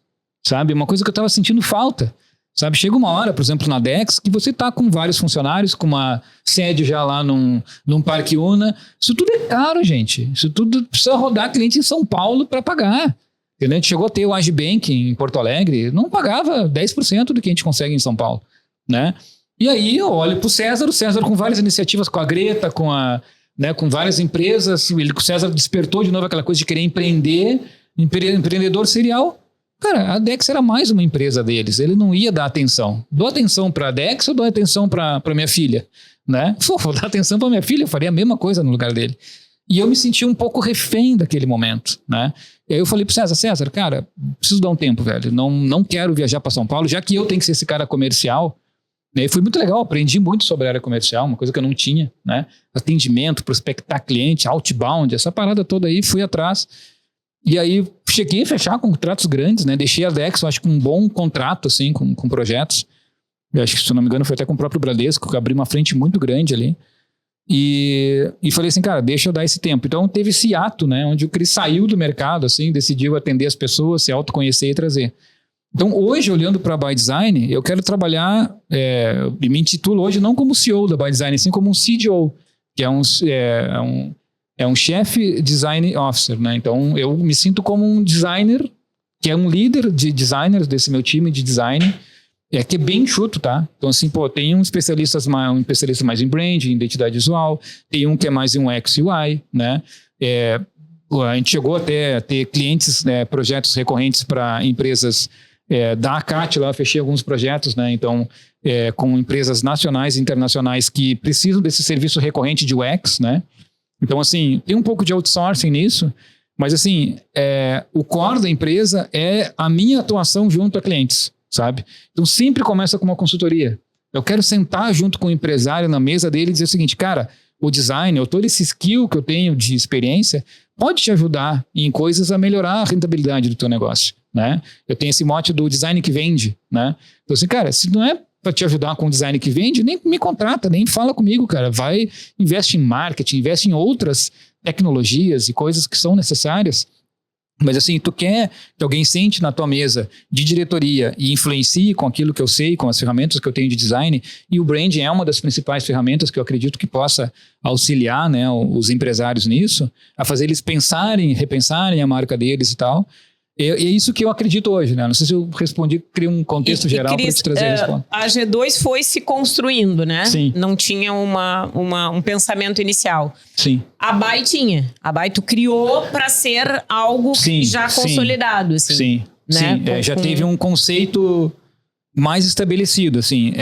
sabe? Uma coisa que eu estava sentindo falta, sabe? Chega uma hora, por exemplo, na Dex, que você tá com vários funcionários, com uma sede já lá num Parque Una. Isso tudo é caro, gente. Isso tudo precisa rodar cliente em São Paulo para pagar. Entendeu? A gente chegou a ter o Agibank em Porto Alegre, não pagava 10% do que a gente consegue em São Paulo, né? E aí eu olho pro César, o César com várias iniciativas, com a Greta, com várias empresas, o César despertou de novo aquela coisa de querer empreender, empreendedor serial. Cara, a Dex era mais uma empresa deles, ele não ia dar atenção. Dou atenção para a Dex ou dou atenção para minha filha, né? Vou dar atenção para minha filha, eu faria a mesma coisa no lugar dele. E eu me senti um pouco refém daquele momento, né? E aí eu falei pro César, cara, preciso dar um tempo, velho, não quero viajar para São Paulo, já que eu tenho que ser esse cara comercial. E aí foi muito legal, aprendi muito sobre a área comercial, uma coisa que eu não tinha, né? Atendimento, prospectar cliente, outbound, essa parada toda aí, fui atrás. E aí cheguei a fechar contratos grandes, né? Deixei a Dex, eu acho que um bom contrato, assim, com projetos. Eu acho que, se eu não me engano, foi até com o próprio Bradesco, que abriu uma frente muito grande ali. E falei assim, cara, deixa eu dar esse tempo. Então teve esse ato, né? Onde o Cris saiu do mercado, assim, decidiu atender as pessoas, se autoconhecer e trazer. Então Hoje, olhando para a By Design, eu quero trabalhar, e me intitulo hoje não como CEO da By Design, assim como um CDO, que é um Chief Design Officer, né? Então eu me sinto como um designer, que é um líder de designers desse meu time de design, que é bem enxuto, tá? Então assim, tem um especialista mais em branding, em identidade visual, tem um que é mais em UX e UI, né? A gente chegou até a ter clientes, projetos recorrentes para empresas da ACAT, lá eu fechei alguns projetos, né? Então, com empresas nacionais e internacionais que precisam desse serviço recorrente de UX, né? Então, assim, tem um pouco de outsourcing nisso, mas, assim, o core da empresa é a minha atuação junto a clientes, sabe? Então, sempre começa com uma consultoria. Eu quero sentar junto com o empresário na mesa dele e dizer o seguinte, cara, o design, todo esse skill que eu tenho de experiência, pode te ajudar em coisas a melhorar a rentabilidade do teu negócio, né? Eu tenho esse mote do design que vende, né? Então assim, cara, se não é para te ajudar com o design que vende, nem me contrata, nem fala comigo, cara. Vai, investe em marketing, investe em outras tecnologias e coisas que são necessárias. Mas assim, tu quer que alguém sente na tua mesa de diretoria e influencie com aquilo que eu sei, com as ferramentas que eu tenho de design, e o branding é uma das principais ferramentas que eu acredito que possa auxiliar, né, os empresários nisso, a fazer eles pensarem, repensarem a marca deles e tal. E é isso que eu acredito hoje, né? Não sei se eu respondi, criei um contexto geral para te trazer a resposta. A G2 foi se construindo, né? Sim. Não tinha um pensamento inicial. Sim. A Bai tinha. A Bai tu criou para ser algo já consolidado, assim. Sim, né? Sim. Já teve um conceito mais estabelecido, assim.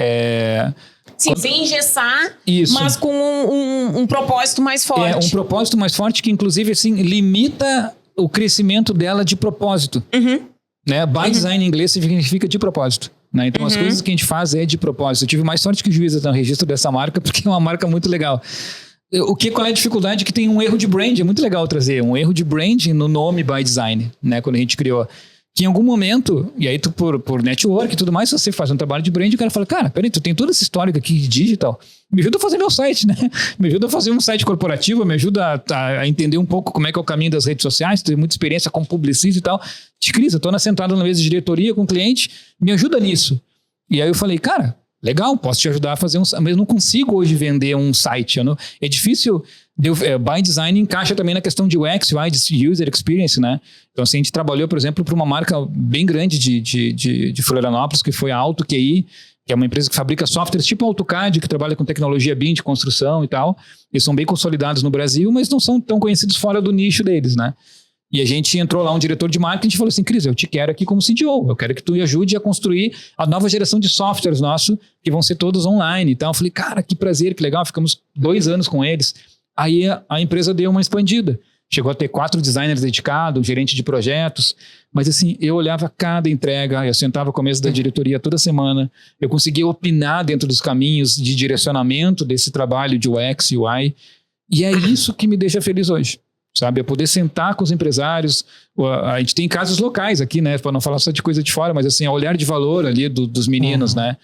Sim, sem engessar, Isso. mas com um propósito mais forte. Um propósito mais forte que, inclusive, assim, limita o crescimento dela de propósito. Né? By design em inglês significa de propósito. Né? Então, as coisas que a gente faz é de propósito. Eu tive mais sorte que o juiz no registro dessa marca, porque é uma marca muito legal. Qual é a dificuldade? Que tem um erro de brand. É muito legal trazer um erro de brand no nome By Design, né? Quando a gente criou. Que em algum momento, e aí tu por network e tudo mais, se você faz um trabalho de brand, o cara fala, cara, peraí, tu tem toda essa histórica aqui de digital, me ajuda a fazer meu site, né? Me ajuda a fazer um site corporativo, me ajuda a entender um pouco como é que é o caminho das redes sociais, tenho muita experiência como publicista e tal. Cris, eu tô sentado na mesa de diretoria com o cliente, me ajuda nisso. E aí eu falei, cara, legal, posso te ajudar a fazer mas eu não consigo hoje vender um site. É difícil. By Design encaixa também na questão de UX, User Experience, né? Então, assim, a gente trabalhou, por exemplo, para uma marca bem grande de Florianópolis, que foi a AutoQI, que é uma empresa que fabrica softwares tipo AutoCAD, que trabalha com tecnologia BIM de construção e tal. Eles são bem consolidados no Brasil, mas não são tão conhecidos fora do nicho deles, né? E a gente entrou lá, um diretor de marketing, e falou assim, Cris, eu te quero aqui como CDO, eu quero que tu me ajude a construir a nova geração de softwares nossos, que vão ser todos online. Então, eu falei, cara, que prazer, que legal, ficamos 2 anos com eles. Aí a empresa deu uma expandida. Chegou a ter 4 designers dedicados, gerente de projetos. Mas assim, eu olhava cada entrega, eu sentava com a mesa da diretoria toda semana. Eu conseguia opinar dentro dos caminhos de direcionamento desse trabalho de UX e UI. E é isso que me deixa feliz hoje. Sabe? É poder sentar com os empresários. A gente tem casos locais aqui, né? Para não falar só de coisa de fora, mas assim, o olhar de valor ali dos meninos, né?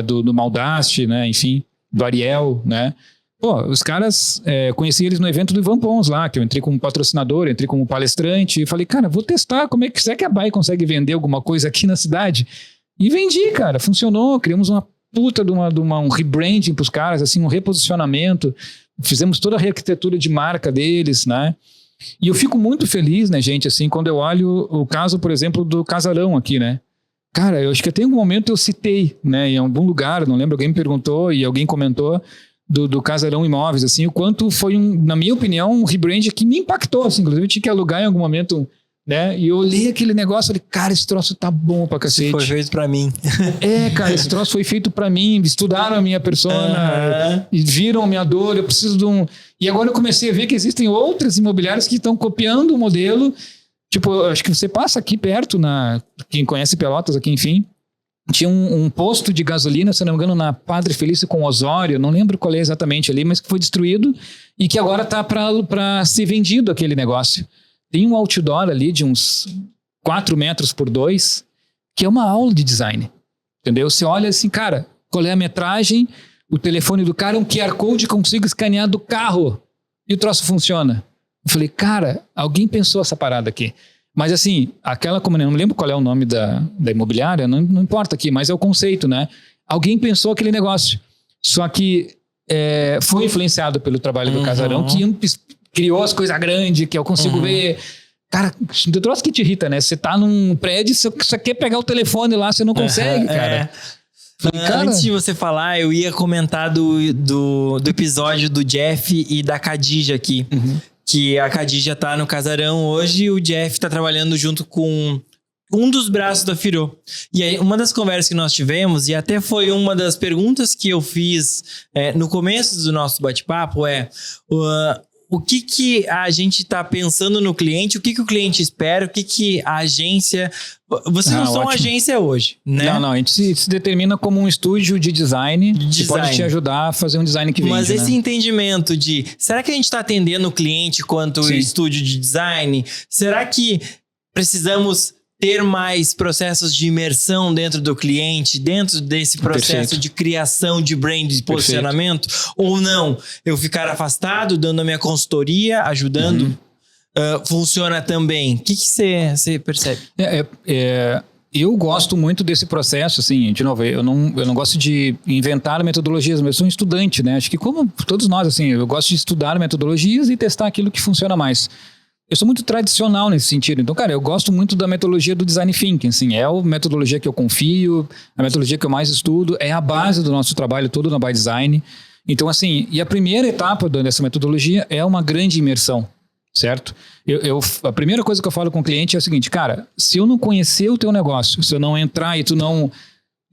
Do Maldaste, né? Enfim, do Ariel, né? Pô, os caras, conheci eles no evento do Ivan Pons lá, que eu entrei como patrocinador, entrei como palestrante, e falei, cara, vou testar como é que será que a Bai consegue vender alguma coisa aqui na cidade? E vendi, cara, funcionou, criamos uma puta de um rebranding pros caras, assim, um reposicionamento, fizemos toda a arquitetura de marca deles, né? E eu fico muito feliz, né, gente, assim, quando eu olho o caso, por exemplo, do Casarão aqui, né? Cara, eu acho que até em algum momento eu citei, né, em algum lugar, não lembro, alguém me perguntou e alguém comentou, do Casarão Imóveis, assim, o quanto foi, na minha opinião, um rebrand que me impactou, assim, inclusive eu tinha que alugar em algum momento, né, e eu olhei aquele negócio e falei, cara, esse troço tá bom pra cacete. Foi feito pra mim. Cara, esse troço foi feito pra mim, estudaram a minha persona, e viram a minha dor, eu preciso de um... E agora eu comecei a ver que existem outras imobiliárias que estão copiando o modelo, tipo, acho que você passa aqui perto, quem conhece Pelotas aqui, enfim, tinha um posto de gasolina, se não me engano, na Padre Felício com Osório, não lembro qual é exatamente ali, mas que foi destruído e que agora está para ser vendido aquele negócio. Tem um outdoor ali de uns 4 metros por 2, que é uma aula de design, entendeu? Você olha assim, cara, qual é a metragem, o telefone do cara, um QR Code que eu consigo escanear do carro e o troço funciona. Eu falei, cara, alguém pensou essa parada aqui. Mas assim, como eu não lembro qual é o nome da imobiliária, não importa aqui, mas é o conceito, né? Alguém pensou aquele negócio. Só que foi influenciado pelo trabalho do Casarão, que criou as coisas grandes, que eu consigo ver. Cara, o troço que te irrita, né? Você tá num prédio, você quer pegar o telefone lá, você não consegue, cara. Antes de você falar, eu ia comentar do episódio do Jeff e da Khadija aqui. Que a Khadija tá no Casarão hoje e o Jeff tá trabalhando junto com um dos braços da Firo. E aí, uma das conversas que nós tivemos, e até foi uma das perguntas que eu fiz no começo do nosso bate-papo, o que a gente tá pensando no cliente, o que o cliente espera, o que a agência... Vocês não são agência hoje, né? Não, a gente se determina como um estúdio de design que pode te ajudar a fazer um design que vende. Mas esse entendimento de, será que a gente está atendendo o cliente quanto estúdio de design? Será que precisamos ter mais processos de imersão dentro do cliente, dentro desse processo de criação de brand e posicionamento? Ou não? Eu ficar afastado, dando a minha consultoria, ajudando... funciona também. O que você percebe? Eu gosto muito desse processo, assim, de novo, eu não gosto de inventar metodologias, mas eu sou um estudante, né? Acho que como todos nós, assim, eu gosto de estudar metodologias e testar aquilo que funciona mais. Eu sou muito tradicional nesse sentido. Então, cara, eu gosto muito da metodologia do Design Thinking, assim, é a metodologia que eu confio, a metodologia que eu mais estudo, é a base do nosso trabalho todo na By Design. Então, assim, e a primeira etapa dessa metodologia é uma grande imersão. Certo? A primeira coisa que eu falo com o cliente é o seguinte, cara, se eu não conhecer o teu negócio, se eu não entrar e tu não...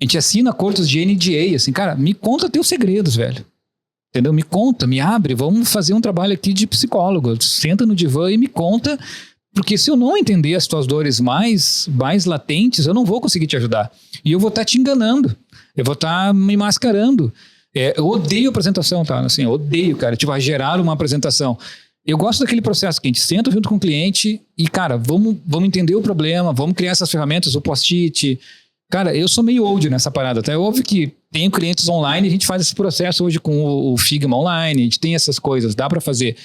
A gente assina acordos de NDA, assim, cara, me conta teus segredos, velho. Entendeu? Me conta, me abre, vamos fazer um trabalho aqui de psicólogo. Senta no divã e me conta, porque se eu não entender as tuas dores mais latentes, eu não vou conseguir te ajudar. E eu vou estar te enganando, eu vou estar me mascarando. Eu odeio apresentação, tá? Assim, eu odeio, cara, tipo, gerar uma apresentação. Eu gosto daquele processo que a gente senta junto com o cliente e, cara, vamos entender o problema, vamos criar essas ferramentas, o post-it. Cara, eu sou meio old nessa parada, tá? É óbvio que tenho clientes online, a gente faz esse processo hoje com o Figma online, a gente tem essas coisas, dá para fazer.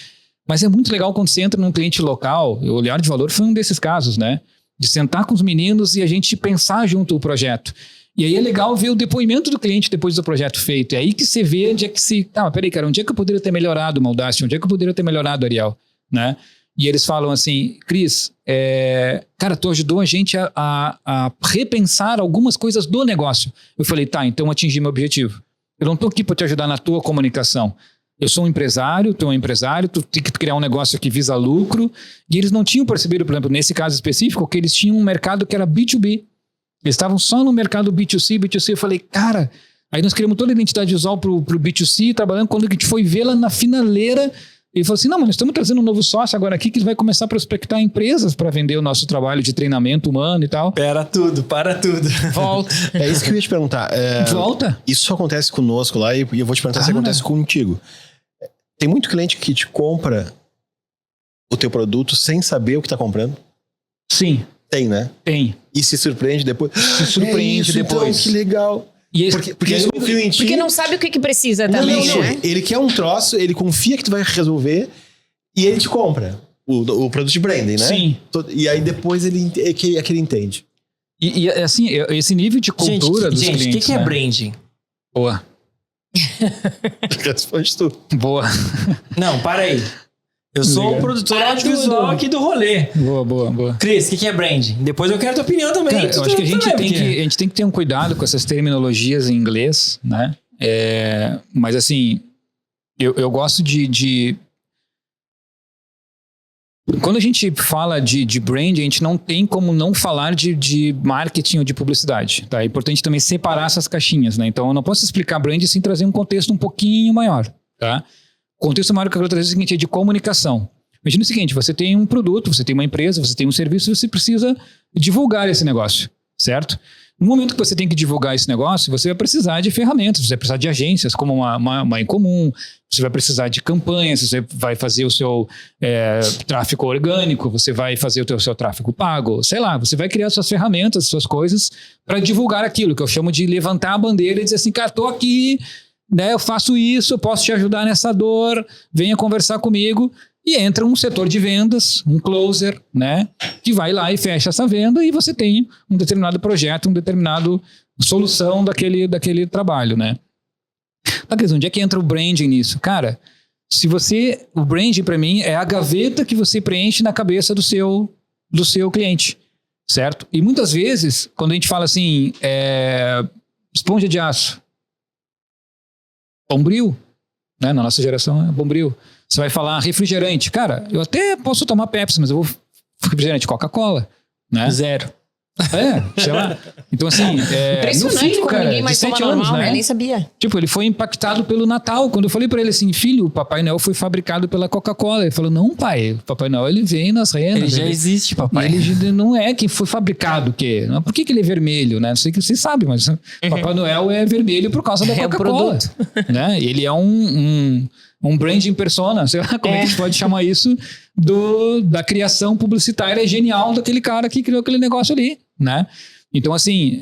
Mas é muito legal quando você entra num cliente local, o Olhar de Valor foi um desses casos, né? De sentar com os meninos e a gente pensar junto o projeto. E aí é legal ver o depoimento do cliente depois do projeto feito. É aí que você vê onde é que se... Ah, mas peraí, cara, onde é que eu poderia ter melhorado o Audacity? Onde é que eu poderia ter melhorado o Arial? Né? E eles falam assim, Cris, cara, tu ajudou a gente a repensar algumas coisas do negócio. Eu falei, tá, então atingi meu objetivo. Eu não tô aqui para te ajudar na tua comunicação. Eu sou um empresário, tu é um empresário, tu tem que criar um negócio que visa lucro. E eles não tinham percebido, por exemplo, nesse caso específico, que eles tinham um mercado que era B2B. Eles estavam só no mercado B2C. Eu falei, cara, aí nós criamos toda a identidade visual pro B2C, trabalhando. Quando a gente foi ver lá na finaleira, ele falou assim, não, mas nós estamos trazendo um novo sócio agora aqui que vai começar a prospectar empresas para vender o nosso trabalho de treinamento humano e tal. Para tudo. Volta. É isso que eu ia te perguntar. Volta? Isso acontece conosco lá e eu vou te perguntar se acontece contigo. Tem muito cliente que te compra o teu produto sem saber o que está comprando? Sim. Tem, né? Tem. E se surpreende depois. Se surpreende depois. Então, que legal. E porque ele confia em ti. Porque não sabe o que precisa também, né? Ele quer um troço, ele confia que tu vai resolver e ele te compra o produto de branding, né? Sim. E aí depois ele entende. E assim, esse nível de cultura dos clientes... Gente, o que é branding? Boa. Responde tu. Boa. Não, para aí. Eu sou o produtor audiovisual aqui do rolê. Boa. Cris, o que é branding? Depois eu quero a tua opinião também. Cara, eu acho que a gente tem que ter um cuidado com essas terminologias em inglês, né? Mas assim, eu gosto de... Quando a gente fala de branding, a gente não tem como não falar de marketing ou de publicidade, tá? É importante também separar essas caixinhas, né? Então eu não posso explicar branding sem trazer um contexto um pouquinho maior, tá? O contexto maior que eu quero trazer é o seguinte, é de comunicação. Imagina o seguinte, você tem um produto, você tem uma empresa, você tem um serviço, você precisa divulgar esse negócio, certo? No momento que você tem que divulgar esse negócio, você vai precisar de ferramentas, você vai precisar de agências como uma Incomum, você vai precisar de campanhas, você vai fazer o seu tráfego orgânico, você vai fazer o seu tráfego pago, sei lá, você vai criar suas ferramentas, suas coisas para divulgar aquilo que eu chamo de levantar a bandeira e dizer assim, cara, tô aqui, né, eu faço isso, eu posso te ajudar nessa dor, venha conversar comigo. E entra um setor de vendas, um closer, né, que vai lá e fecha essa venda e você tem um determinado projeto, uma determinada solução daquele trabalho, né. Mas onde é que entra o branding nisso? Cara, o branding para mim é a gaveta que você preenche na cabeça do seu cliente, certo? E muitas vezes, quando a gente fala assim, esponja de aço, Bombril, né? Na nossa geração é Bombril. Você vai falar refrigerante. Cara, eu até posso tomar Pepsi, mas eu vou refrigerante Coca-Cola, né? Zero. Sei lá. Então, assim, meu filho, cara, ninguém de mais 7 normal, anos, né? Nem sabia. Tipo, ele foi impactado pelo Natal. Quando eu falei pra ele assim, filho, o Papai Noel foi fabricado pela Coca-Cola. Ele falou, não, pai, o Papai Noel, ele vem nas renas. Ele já existe, papai. Ele não é que foi fabricado o quê? Por que ele é vermelho, né? Não sei que vocês sabem, mas Papai Noel é vermelho por causa da Coca-Cola. Né? Ele é um branding persona, sei lá como é que a gente pode chamar isso, da criação publicitária genial daquele cara que criou aquele negócio ali, né? Então, assim,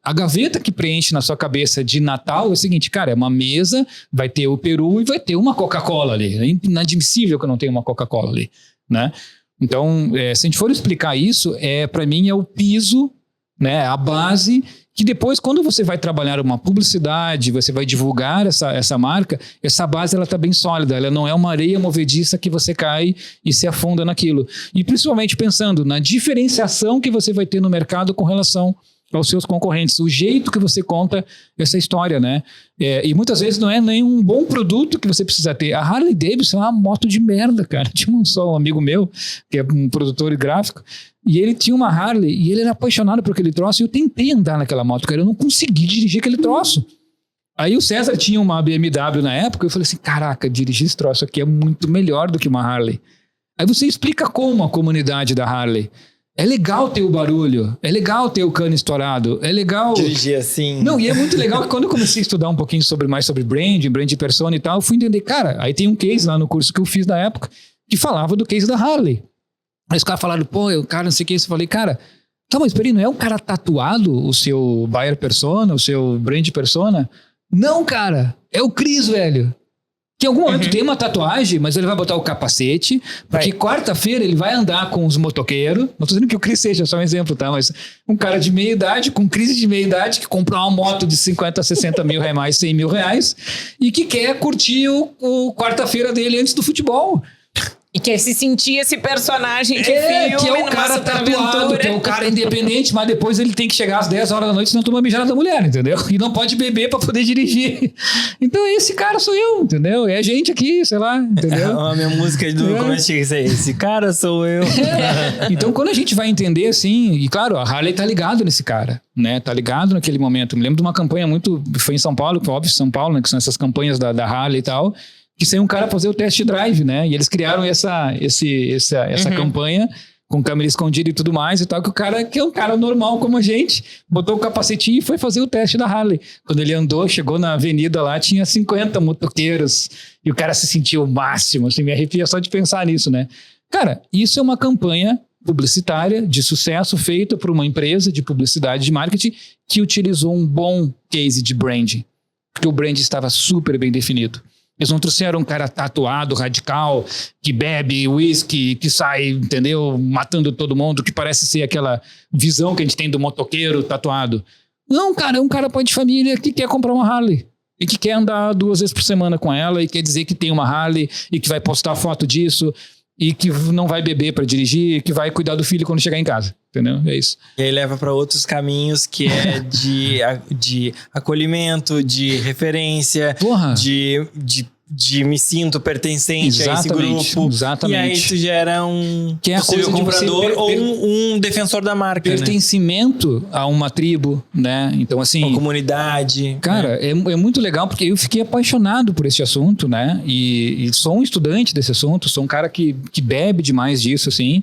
a gaveta que preenche na sua cabeça de Natal é o seguinte, cara, é uma mesa, vai ter o peru e vai ter uma Coca-Cola ali. É inadmissível que eu não tenha uma Coca-Cola ali, né? Então, se a gente for explicar isso, para mim é o piso, né, a base, que depois, quando você vai trabalhar uma publicidade, você vai divulgar essa marca, essa base ela está bem sólida, ela não é uma areia movediça que você cai e se afunda naquilo. E principalmente pensando na diferenciação que você vai ter no mercado com relação aos seus concorrentes, o jeito que você conta essa história, né? E muitas vezes não é nenhum bom produto que você precisa ter. A Harley Davidson é uma moto de merda, cara. Tinha um amigo meu, que é um produtor gráfico, e ele tinha uma Harley, e ele era apaixonado por aquele troço, e eu tentei andar naquela moto, cara, eu não consegui dirigir aquele troço. Aí o César tinha uma BMW na época, eu falei assim, caraca, dirigir esse troço aqui é muito melhor do que uma Harley. Aí você explica como a comunidade da Harley. É legal ter o barulho, é legal ter o cano estourado, é legal... Dirigir assim. Não, e é muito legal que quando eu comecei a estudar um pouquinho mais sobre brand persona e tal, eu fui entender, cara, aí tem um case lá no curso que eu fiz na época, que falava do case da Harley. Aí os caras falaram, pô, o cara não sei o que, eu falei, cara, tá, mas peraí, não é um cara tatuado o seu buyer persona, o seu brand persona? Não, cara, é o Cris, velho. Que em algum momento tem uma tatuagem, mas ele vai botar o capacete, porque quarta-feira ele vai andar com os motoqueiros. Não tô dizendo que o Cris seja só um exemplo, tá? Mas um cara de meia idade, com crise de meia idade, que comprou uma moto de 50, 60 mil reais, 100 mil reais, e que quer curtir o quarta-feira dele antes do futebol. E quer se sentir esse personagem de filme, que é o cara tatuado, que é o cara independente, mas depois ele tem que chegar às 10 horas da noite senão toma mijada da mulher, entendeu? E não pode beber pra poder dirigir. Então esse cara sou eu, entendeu? É a gente aqui, sei lá, entendeu? A minha música do começo chega isso aí, esse cara sou eu. Então quando a gente vai entender assim, e claro, a Harley tá ligado nesse cara, né? Tá ligado naquele momento. Me lembro de uma campanha foi em São Paulo, que foi óbvio São Paulo, né? Que são essas campanhas da Harley e tal, que sem um cara fazer o test drive, né? E eles criaram essa campanha com câmera escondida e tudo mais e tal, que o cara, que é um cara normal como a gente, botou o capacetinho e foi fazer o teste da Harley. Quando ele andou, chegou na avenida lá, tinha 50 motoqueiros e o cara se sentiu o máximo, assim, me arrepia só de pensar nisso, né? Cara, isso é uma campanha publicitária de sucesso feita por uma empresa de publicidade de marketing que utilizou um bom case de branding, porque o brand estava super bem definido. Eles não trouxeram um cara tatuado, radical, que bebe uísque, que sai, entendeu, matando todo mundo, que parece ser aquela visão que a gente tem do motoqueiro tatuado. Não, cara, é um cara pai de família que quer comprar uma Harley e que quer andar 2 vezes por semana com ela e quer dizer que tem uma Harley e que vai postar foto disso e que não vai beber para dirigir, que vai cuidar do filho quando chegar em casa, entendeu? É isso. E aí leva para outros caminhos que é de acolhimento, de referência, de me sinto pertencente a esse grupo. Exatamente. E aí isso gera um que é possível comprador ou um defensor da marca, pertencimento, né? A uma tribo, né? Então, assim... uma comunidade. Cara, é muito legal porque eu fiquei apaixonado por esse assunto, né? E sou um estudante desse assunto, sou um cara que bebe demais disso, assim.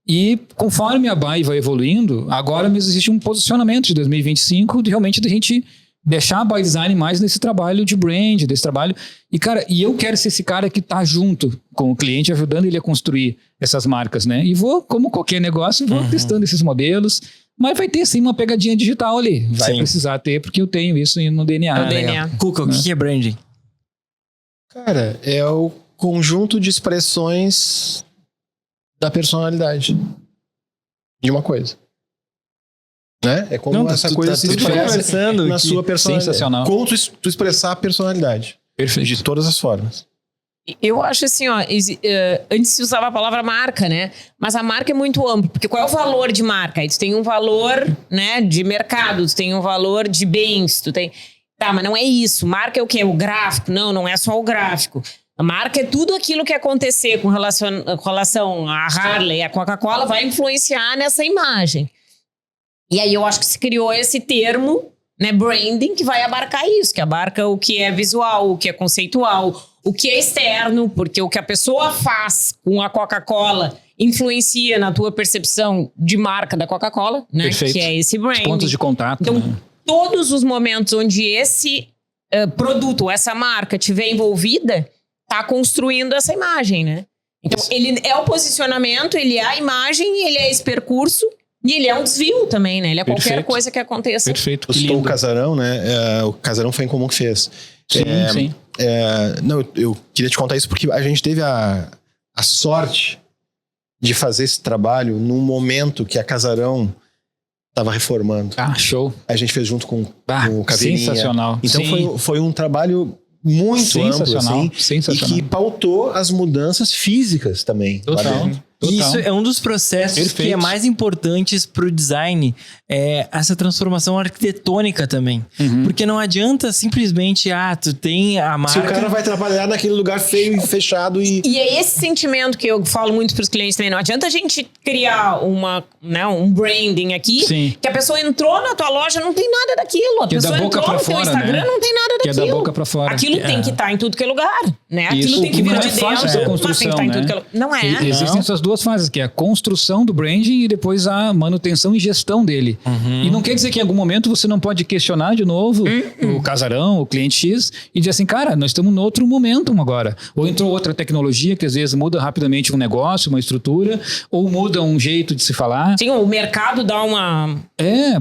E conforme a BAI vai evoluindo, agora mesmo existe um posicionamento de 2025 de realmente da gente deixar a BAI Design mais nesse trabalho de brand, desse trabalho. E, cara, eu quero ser esse cara que tá junto com o cliente, ajudando ele a construir essas marcas, né? E vou, como qualquer negócio, vou testando esses modelos, mas vai ter sim uma pegadinha digital ali. Vai precisar ter, porque eu tenho isso no DNA. No DNA. Cuca, o que é branding? Cara, é o conjunto de expressões da personalidade de uma coisa. Né? É como essa coisa se expressa na sua personalidade. Sensacional. Como tu expressar a personalidade. Perfeito. De todas as formas. Eu acho assim, ó, antes se usava a palavra marca, né? Mas a marca é muito ampla, porque qual é o valor de marca? Aí tu tem um valor, né, de mercado, tu tem um valor de bens, tu tem... Tá, mas não é isso. Marca é o quê? O gráfico? Não é só o gráfico. A marca é tudo aquilo que acontecer com relação à Harley, a Coca-Cola vai influenciar nessa imagem. E aí eu acho que se criou esse termo, né, branding, que vai abarcar isso, que abarca o que é visual, o que é conceitual, o que é externo, porque o que a pessoa faz com a Coca-Cola influencia na tua percepção de marca da Coca-Cola, né? Perfeito. Que é esse branding. Os pontos de contato. Então, né? todos os momentos onde esse produto, essa marca estiver envolvida, tá construindo essa imagem, né? Então, ele é o posicionamento, ele é a imagem, ele é esse percurso e ele é um desvio também, né? Ele é qualquer coisa que aconteça. Perfeito. Custou o Casarão, né? O Casarão foi em comum que fez. Sim. Não, eu queria te contar isso porque a gente teve a sorte de fazer esse trabalho num momento que a Casarão estava reformando. Show. A gente fez junto com o Caveirinha. Sensacional. Então foi um trabalho muito amplo, assim, sensacional. e que pautou as mudanças físicas também. Total. E isso é um dos processos que é mais importantes para o design, essa transformação arquitetônica também. Porque não adianta simplesmente, tu tem a marca... Se o cara vai trabalhar naquele lugar feio e fechado e... E é esse sentimento que eu falo muito para os clientes também. Não adianta a gente criar um branding aqui, que a pessoa entrou na tua loja, não tem nada daquilo. A pessoa entrou no teu Instagram, não tem nada daquilo. Que é da boca para fora. Aquilo tem que estar em tudo que é lugar, né? Aquilo tem que vir de dentro, mas tem que estar em tudo que é lugar. Não é. Existem essas duas fases, que é a construção do branding e depois a manutenção e gestão dele. E não quer dizer que em algum momento você não pode questionar de novo o Casarão, o cliente X, e dizer assim, cara, nós estamos em outro momentum agora. Ou entrou outra tecnologia que às vezes muda rapidamente um negócio, uma estrutura, ou muda um jeito de se falar. Sim, o mercado dá uma...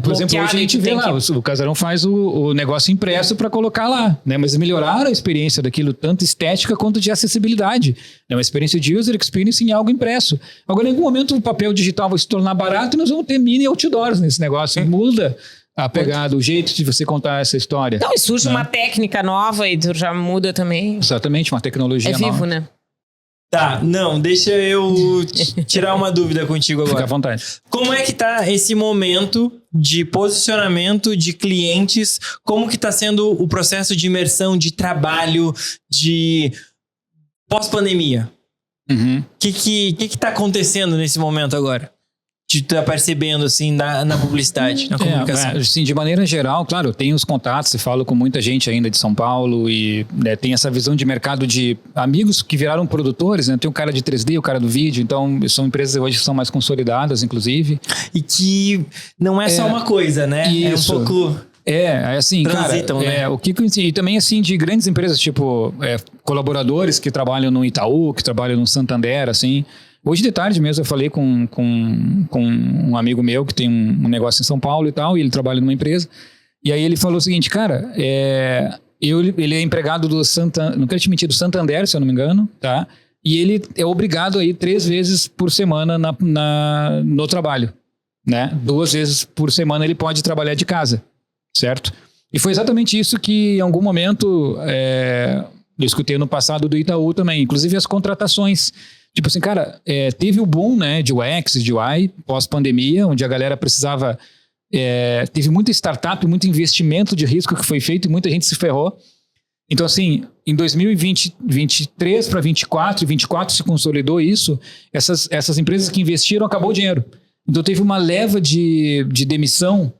Por exemplo, hoje a gente vê lá, o Casarão faz o negócio impresso para colocar lá, né? Mas melhoraram a experiência daquilo, tanto estética quanto de acessibilidade. É uma experiência de user experience em algo impresso. Agora, em algum momento, o papel digital vai se tornar barato e nós vamos ter mini outdoors nesse negócio. Muda a pegada, o jeito de você contar essa história. Então, e surge uma técnica nova e já muda também. Exatamente, uma tecnologia nova. É vivo, né? Tá, não, deixa eu tirar uma dúvida contigo agora. Fica à vontade. Como é que tá esse momento de posicionamento de clientes? Como que tá sendo o processo de imersão, de trabalho, de pós-pandemia? O que tá acontecendo nesse momento agora? De tá percebendo, assim, na publicidade, na comunicação? Assim, de maneira geral, claro, eu tenho os contatos e falo com muita gente ainda de São Paulo e tem essa visão de mercado de amigos que viraram produtores, né? Tem o cara de 3D, o cara do vídeo, então são empresas hoje que são mais consolidadas, inclusive. E que não é só uma coisa, né? Isso. É um pouco... assim, transitam, cara, né? E também, assim, de grandes empresas, tipo, colaboradores que trabalham no Itaú, que trabalham no Santander, assim. Hoje de tarde mesmo eu falei com um amigo meu que tem um negócio em São Paulo e tal, e ele trabalha numa empresa. E aí ele falou o seguinte, cara, ele é empregado do Santander, não quero te mentir, do Santander, se eu não me engano, tá? E ele é obrigado a ir 3 vezes por semana no trabalho, né? 2 vezes por semana ele pode trabalhar de casa. Certo? E foi exatamente isso que em algum momento eu escutei no passado do Itaú também, inclusive as contratações. Tipo assim, cara, teve o boom, né, de UX, de UI, pós-pandemia, onde a galera precisava... teve muita startup, muito investimento de risco que foi feito e muita gente se ferrou. Então, assim, em 2023 para 2024, e 2024 se consolidou isso, essas empresas que investiram, acabou o dinheiro. Então, teve uma leva de demissão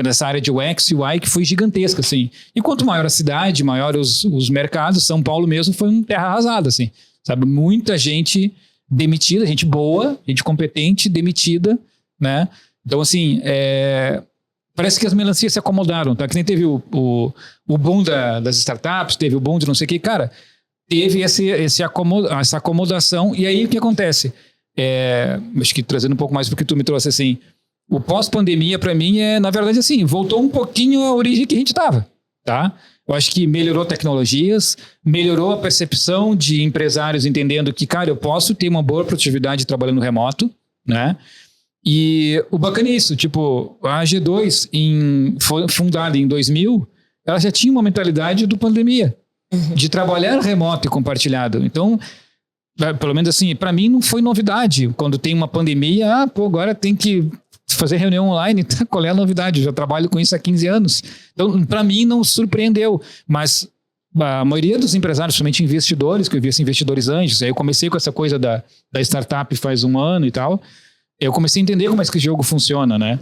nessa área de UX e UI que foi gigantesca, assim. E quanto maior a cidade, maior os mercados, São Paulo mesmo foi uma terra arrasada, assim. Sabe? Muita gente demitida, gente boa, gente competente, demitida, né? Então, assim, parece que as melancias se acomodaram, tá? Que nem teve o boom das startups, teve o boom de não sei o que. Cara, teve essa acomodação. E aí, o que acontece? Acho que trazendo um pouco mais do que tu me trouxe, assim, o pós-pandemia, para mim, na verdade, assim, voltou um pouquinho à origem que a gente estava, tá? Eu acho que melhorou tecnologias, melhorou a percepção de empresários entendendo que, cara, eu posso ter uma boa produtividade trabalhando remoto, né? E o bacana é isso, tipo, a G2, foi fundada em 2000, ela já tinha uma mentalidade do pandemia, de trabalhar remoto e compartilhado. Então, pelo menos assim, para mim não foi novidade. Quando tem uma pandemia, agora tem que fazer reunião online, qual é a novidade? Eu já trabalho com isso há 15 anos. Então, para mim, não surpreendeu. Mas a maioria dos empresários, principalmente investidores, que eu vi assim, investidores anjos, aí eu comecei com essa coisa da startup faz 1 ano e tal, eu comecei a entender como é que esse jogo funciona, né?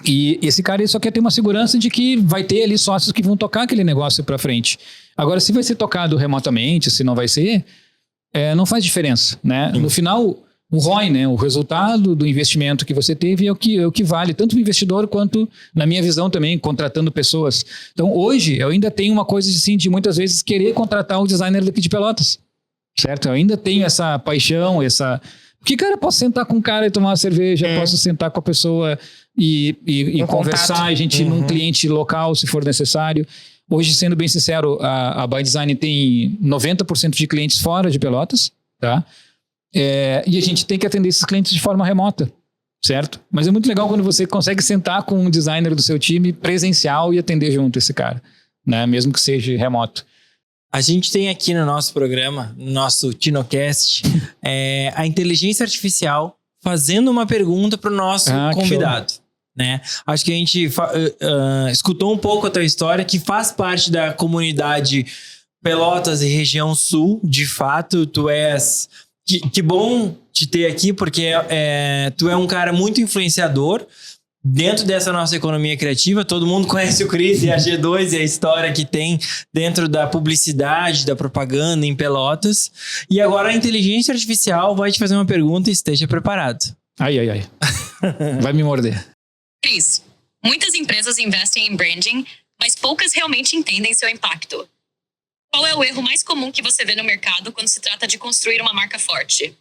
E esse cara ele só quer ter uma segurança de que vai ter ali sócios que vão tocar aquele negócio para frente. Agora, se vai ser tocado remotamente, se não vai ser, não faz diferença, né? No final, o ROI, né? O resultado do investimento que você teve é o que vale, tanto o investidor quanto, na minha visão também, contratando pessoas. Então, hoje, eu ainda tenho uma coisa assim, de muitas vezes querer contratar um designer daqui de Pelotas, certo? Eu ainda tenho essa paixão, Porque, cara, eu posso sentar com um cara e tomar uma cerveja, posso sentar com a pessoa e conversar, a gente ir num cliente local, se for necessário. Hoje, sendo bem sincero, a By Design tem 90% de clientes fora de Pelotas, tá? E a gente tem que atender esses clientes de forma remota, certo? Mas é muito legal quando você consegue sentar com um designer do seu time presencial e atender junto esse cara, né? Mesmo que seja remoto. A gente tem aqui no nosso programa, no nosso TinoCast, a inteligência artificial fazendo uma pergunta para o nosso convidado. Né? Acho que a gente escutou um pouco a tua história, que faz parte da comunidade Pelotas e região sul. De fato, tu és... Que bom te ter aqui, porque tu é um cara muito influenciador dentro dessa nossa economia criativa. Todo mundo conhece o Cris e a G2 e a história que tem dentro da publicidade, da propaganda em Pelotas. E agora a inteligência artificial vai te fazer uma pergunta e esteja preparado. Ai. Vai me morder. Cris, muitas empresas investem em branding, mas poucas realmente entendem seu impacto. Qual é o erro mais comum que você vê no mercado quando se trata de construir uma marca forte?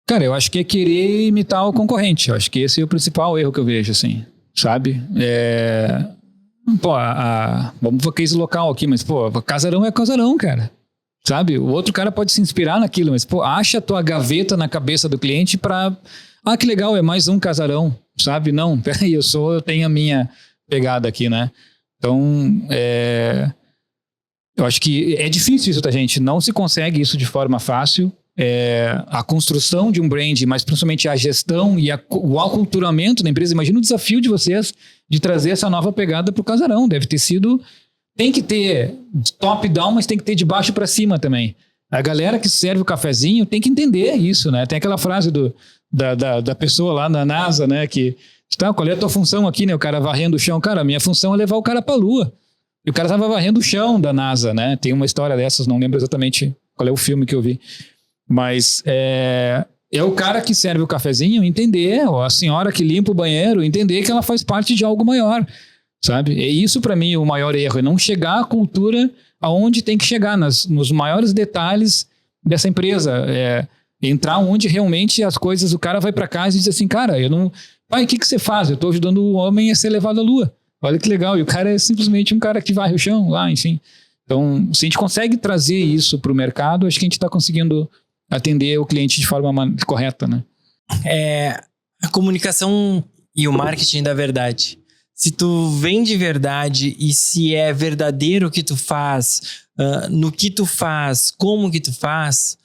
Cara, eu acho que é querer imitar o concorrente. Eu acho que esse é o principal erro que eu vejo, assim, sabe? Vamos para case local aqui, mas, casarão é casarão, cara. Sabe? O outro cara pode se inspirar naquilo, mas, acha a tua gaveta na cabeça do cliente pra... que legal, é mais um casarão, sabe? Não, peraí, eu tenho a minha pegada aqui, né? Então, eu acho que é difícil isso, tá, gente? Não se consegue isso de forma fácil. A construção de um brand, mas principalmente a gestão e o aculturamento da empresa. Imagina o desafio de vocês de trazer essa nova pegada pro casarão. Deve ter sido... Tem que ter top-down, mas tem que ter de baixo para cima também. A galera que serve o cafezinho tem que entender isso, né? Tem aquela frase da pessoa lá na NASA, né? Que, qual é a tua função aqui, né? O cara varrendo o chão. Cara, a minha função é levar o cara pra Lua. E o cara tava varrendo o chão da NASA, né? Tem uma história dessas, não lembro exatamente qual é o filme que eu vi. Mas é o cara que serve o cafezinho entender, ou a senhora que limpa o banheiro, entender que ela faz parte de algo maior, sabe? É isso pra mim o maior erro, é não chegar à cultura aonde tem que chegar, nos maiores detalhes dessa empresa. Entrar onde realmente as coisas, o cara vai pra casa e diz assim, cara, pai, o que você faz? Eu tô ajudando o homem a ser levado à Lua. Olha que legal. E o cara é simplesmente um cara que varre o chão lá, enfim. Então, se a gente consegue trazer isso pro mercado, acho que a gente tá conseguindo atender o cliente de forma correta, né? A comunicação e o marketing da verdade. Se tu vende verdade e se é verdadeiro o que tu faz, no que tu faz, como que tu faz,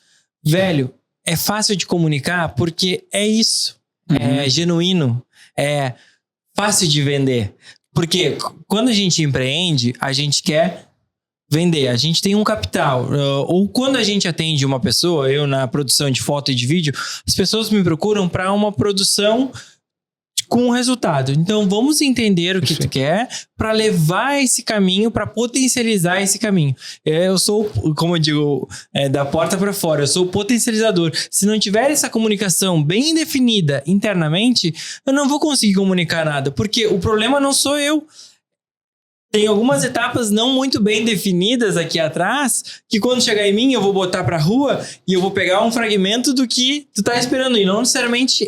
velho, é fácil de comunicar porque é isso. É genuíno, é fácil de vender. Porque quando a gente empreende, a gente quer vender, a gente tem um capital. Ou quando a gente atende uma pessoa, eu na produção de foto e de vídeo, as pessoas me procuram para uma produção com resultado. Então vamos entender o que tu quer para levar esse caminho, para potencializar esse caminho. Eu sou, como eu digo, da porta para fora, eu sou o potencializador. Se não tiver essa comunicação bem definida internamente, eu não vou conseguir comunicar nada, porque o problema não sou eu. Tem algumas etapas não muito bem definidas aqui atrás, que quando chegar em mim eu vou botar pra rua e eu vou pegar um fragmento do que tu tá esperando, e não necessariamente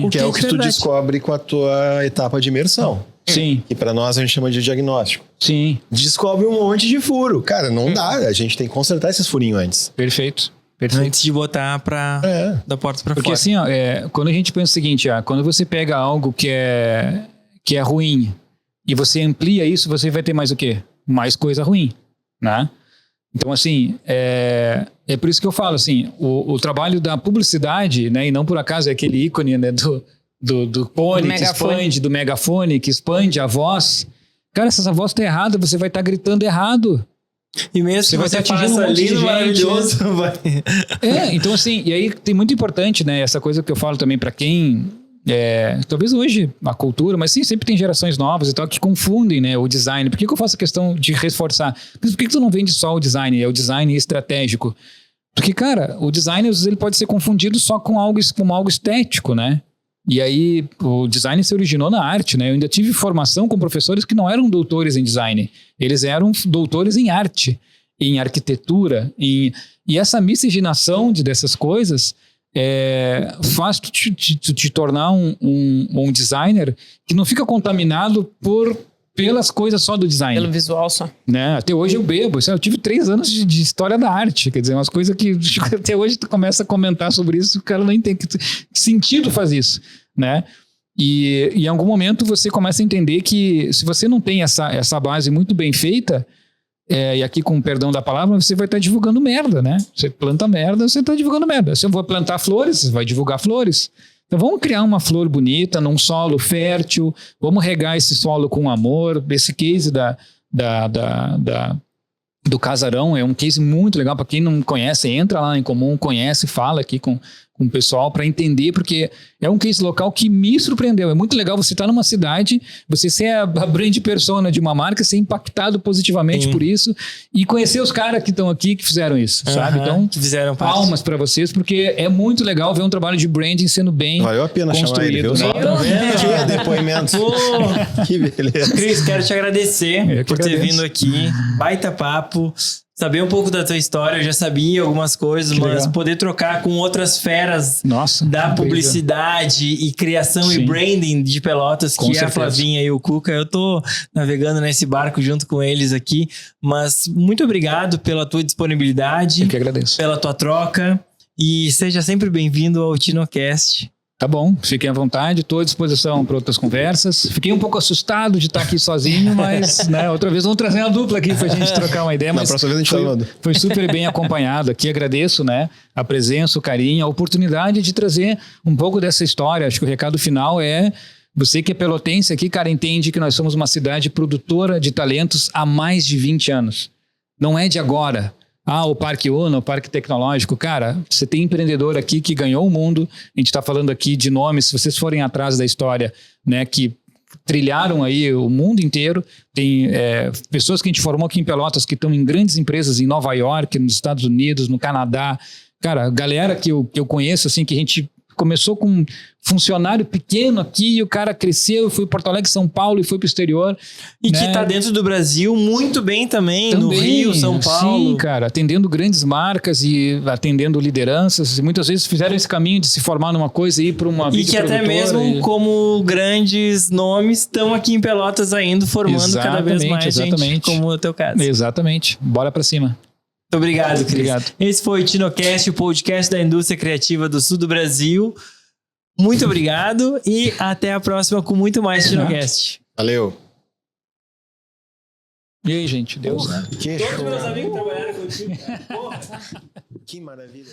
o que é o que tu descobre com a tua etapa de imersão. Sim. Que pra nós a gente chama de diagnóstico. Sim. Descobre um monte de furo. Cara, não dá. A gente tem que consertar esses furinhos antes. Perfeito. Antes de botar da porta pra fora. Porque assim, quando a gente pensa o seguinte, quando você pega algo que é ruim e você amplia isso, você vai ter mais o quê? Mais coisa ruim, né? Então, assim, é por isso que eu falo, assim, o trabalho da publicidade, né? E não por acaso é aquele ícone, né? Do pônei que expande, do megafone que expande a voz. Cara, se essa voz tá errada, você vai estar gritando errado. E mesmo você vai estar atingindo um monte de gente. Maravilhoso, vai. Então assim, e aí tem muito importante, né? Essa coisa que eu falo também para quem talvez hoje a cultura, mas sim, sempre tem gerações novas e tal que confundem, né, o design. Por que eu faço a questão de reforçar? Por que tu não vende só o design? É o design estratégico. Porque, cara, o design às vezes ele pode ser confundido só com algo estético, né? E aí o design se originou na arte, né? Eu ainda tive formação com professores que não eram doutores em design. Eles eram doutores em arte, em arquitetura, e essa miscigenação dessas coisas faz tu te tornar um designer que não fica contaminado pelas coisas só do design. Pelo visual só. Né? Até hoje eu bebo. Eu tive 3 anos de história da arte. Quer dizer, umas coisas que até hoje tu começa a comentar sobre isso, o cara não entende que sentido faz isso, né? E em algum momento você começa a entender que se você não tem essa base muito bem feita, e aqui com o perdão da palavra, você vai estar divulgando merda, né? Você planta merda, você está divulgando merda. Se eu vou plantar flores, você vai divulgar flores. Então vamos criar uma flor bonita num solo fértil, vamos regar esse solo com amor. Esse case do Casarão é um case muito legal para quem não conhece, entra lá em comum, conhece, fala aqui com o pessoal para entender, porque é um case local que me surpreendeu. É muito legal você estar numa cidade, você ser a brand persona de uma marca, ser impactado positivamente por isso e conhecer os caras que estão aqui que fizeram isso, sabe? Então, que fizeram palmas para vocês, porque é muito legal ver um trabalho de branding sendo bem valeu a pena construído. Chamar ele, viu? Que depoimento. Que beleza. Cris, quero te agradecer por ter vindo aqui. Baita papo. Saber um pouco da tua história, eu já sabia algumas coisas, mas poder trocar com outras feras da publicidade e criação e branding de Pelotas, que é a Flavinha e o Cuca. Eu tô navegando nesse barco junto com eles aqui, mas muito obrigado pela tua disponibilidade. Eu que agradeço. Pela tua troca e seja sempre bem-vindo ao TinoCast. Tá bom, fiquem à vontade, estou à disposição para outras conversas. Fiquei um pouco assustado de estar aqui sozinho, mas né, outra vez vamos trazer a dupla aqui para a gente trocar uma ideia. Mas na próxima vez a gente foi super bem acompanhado aqui. Agradeço, né, a presença, o carinho, a oportunidade de trazer um pouco dessa história. Acho que o recado final é: você que é pelotense aqui, cara, entende que nós somos uma cidade produtora de talentos há mais de 20 anos. Não é de agora. O Parque Uno, o Parque Tecnológico, cara, você tem empreendedor aqui que ganhou o mundo. A gente está falando aqui de nomes, se vocês forem atrás da história, né, que trilharam aí o mundo inteiro. Tem pessoas que a gente formou aqui em Pelotas que estão em grandes empresas em Nova York, nos Estados Unidos, no Canadá. Cara, galera que eu conheço, assim, que a gente começou com um funcionário pequeno aqui e o cara cresceu, foi para Porto Alegre, São Paulo e foi para o exterior. E né? Que tá dentro do Brasil muito bem também, no Rio, São Paulo. Sim, cara, atendendo grandes marcas e atendendo lideranças. E muitas vezes fizeram esse caminho de se formar numa coisa e ir para uma E que até mesmo como grandes nomes estão aqui em Pelotas ainda formando cada vez mais gente, como o teu caso. Exatamente. Bora para cima. Muito obrigado, Cris. Obrigado. Esse foi o TinoCast, o podcast da indústria criativa do sul do Brasil. Muito obrigado e até a próxima com muito mais TinoCast. Valeu. E aí, gente? Deus, né? Que Todos meus amigos trabalharam contigo. Porra. Que maravilha.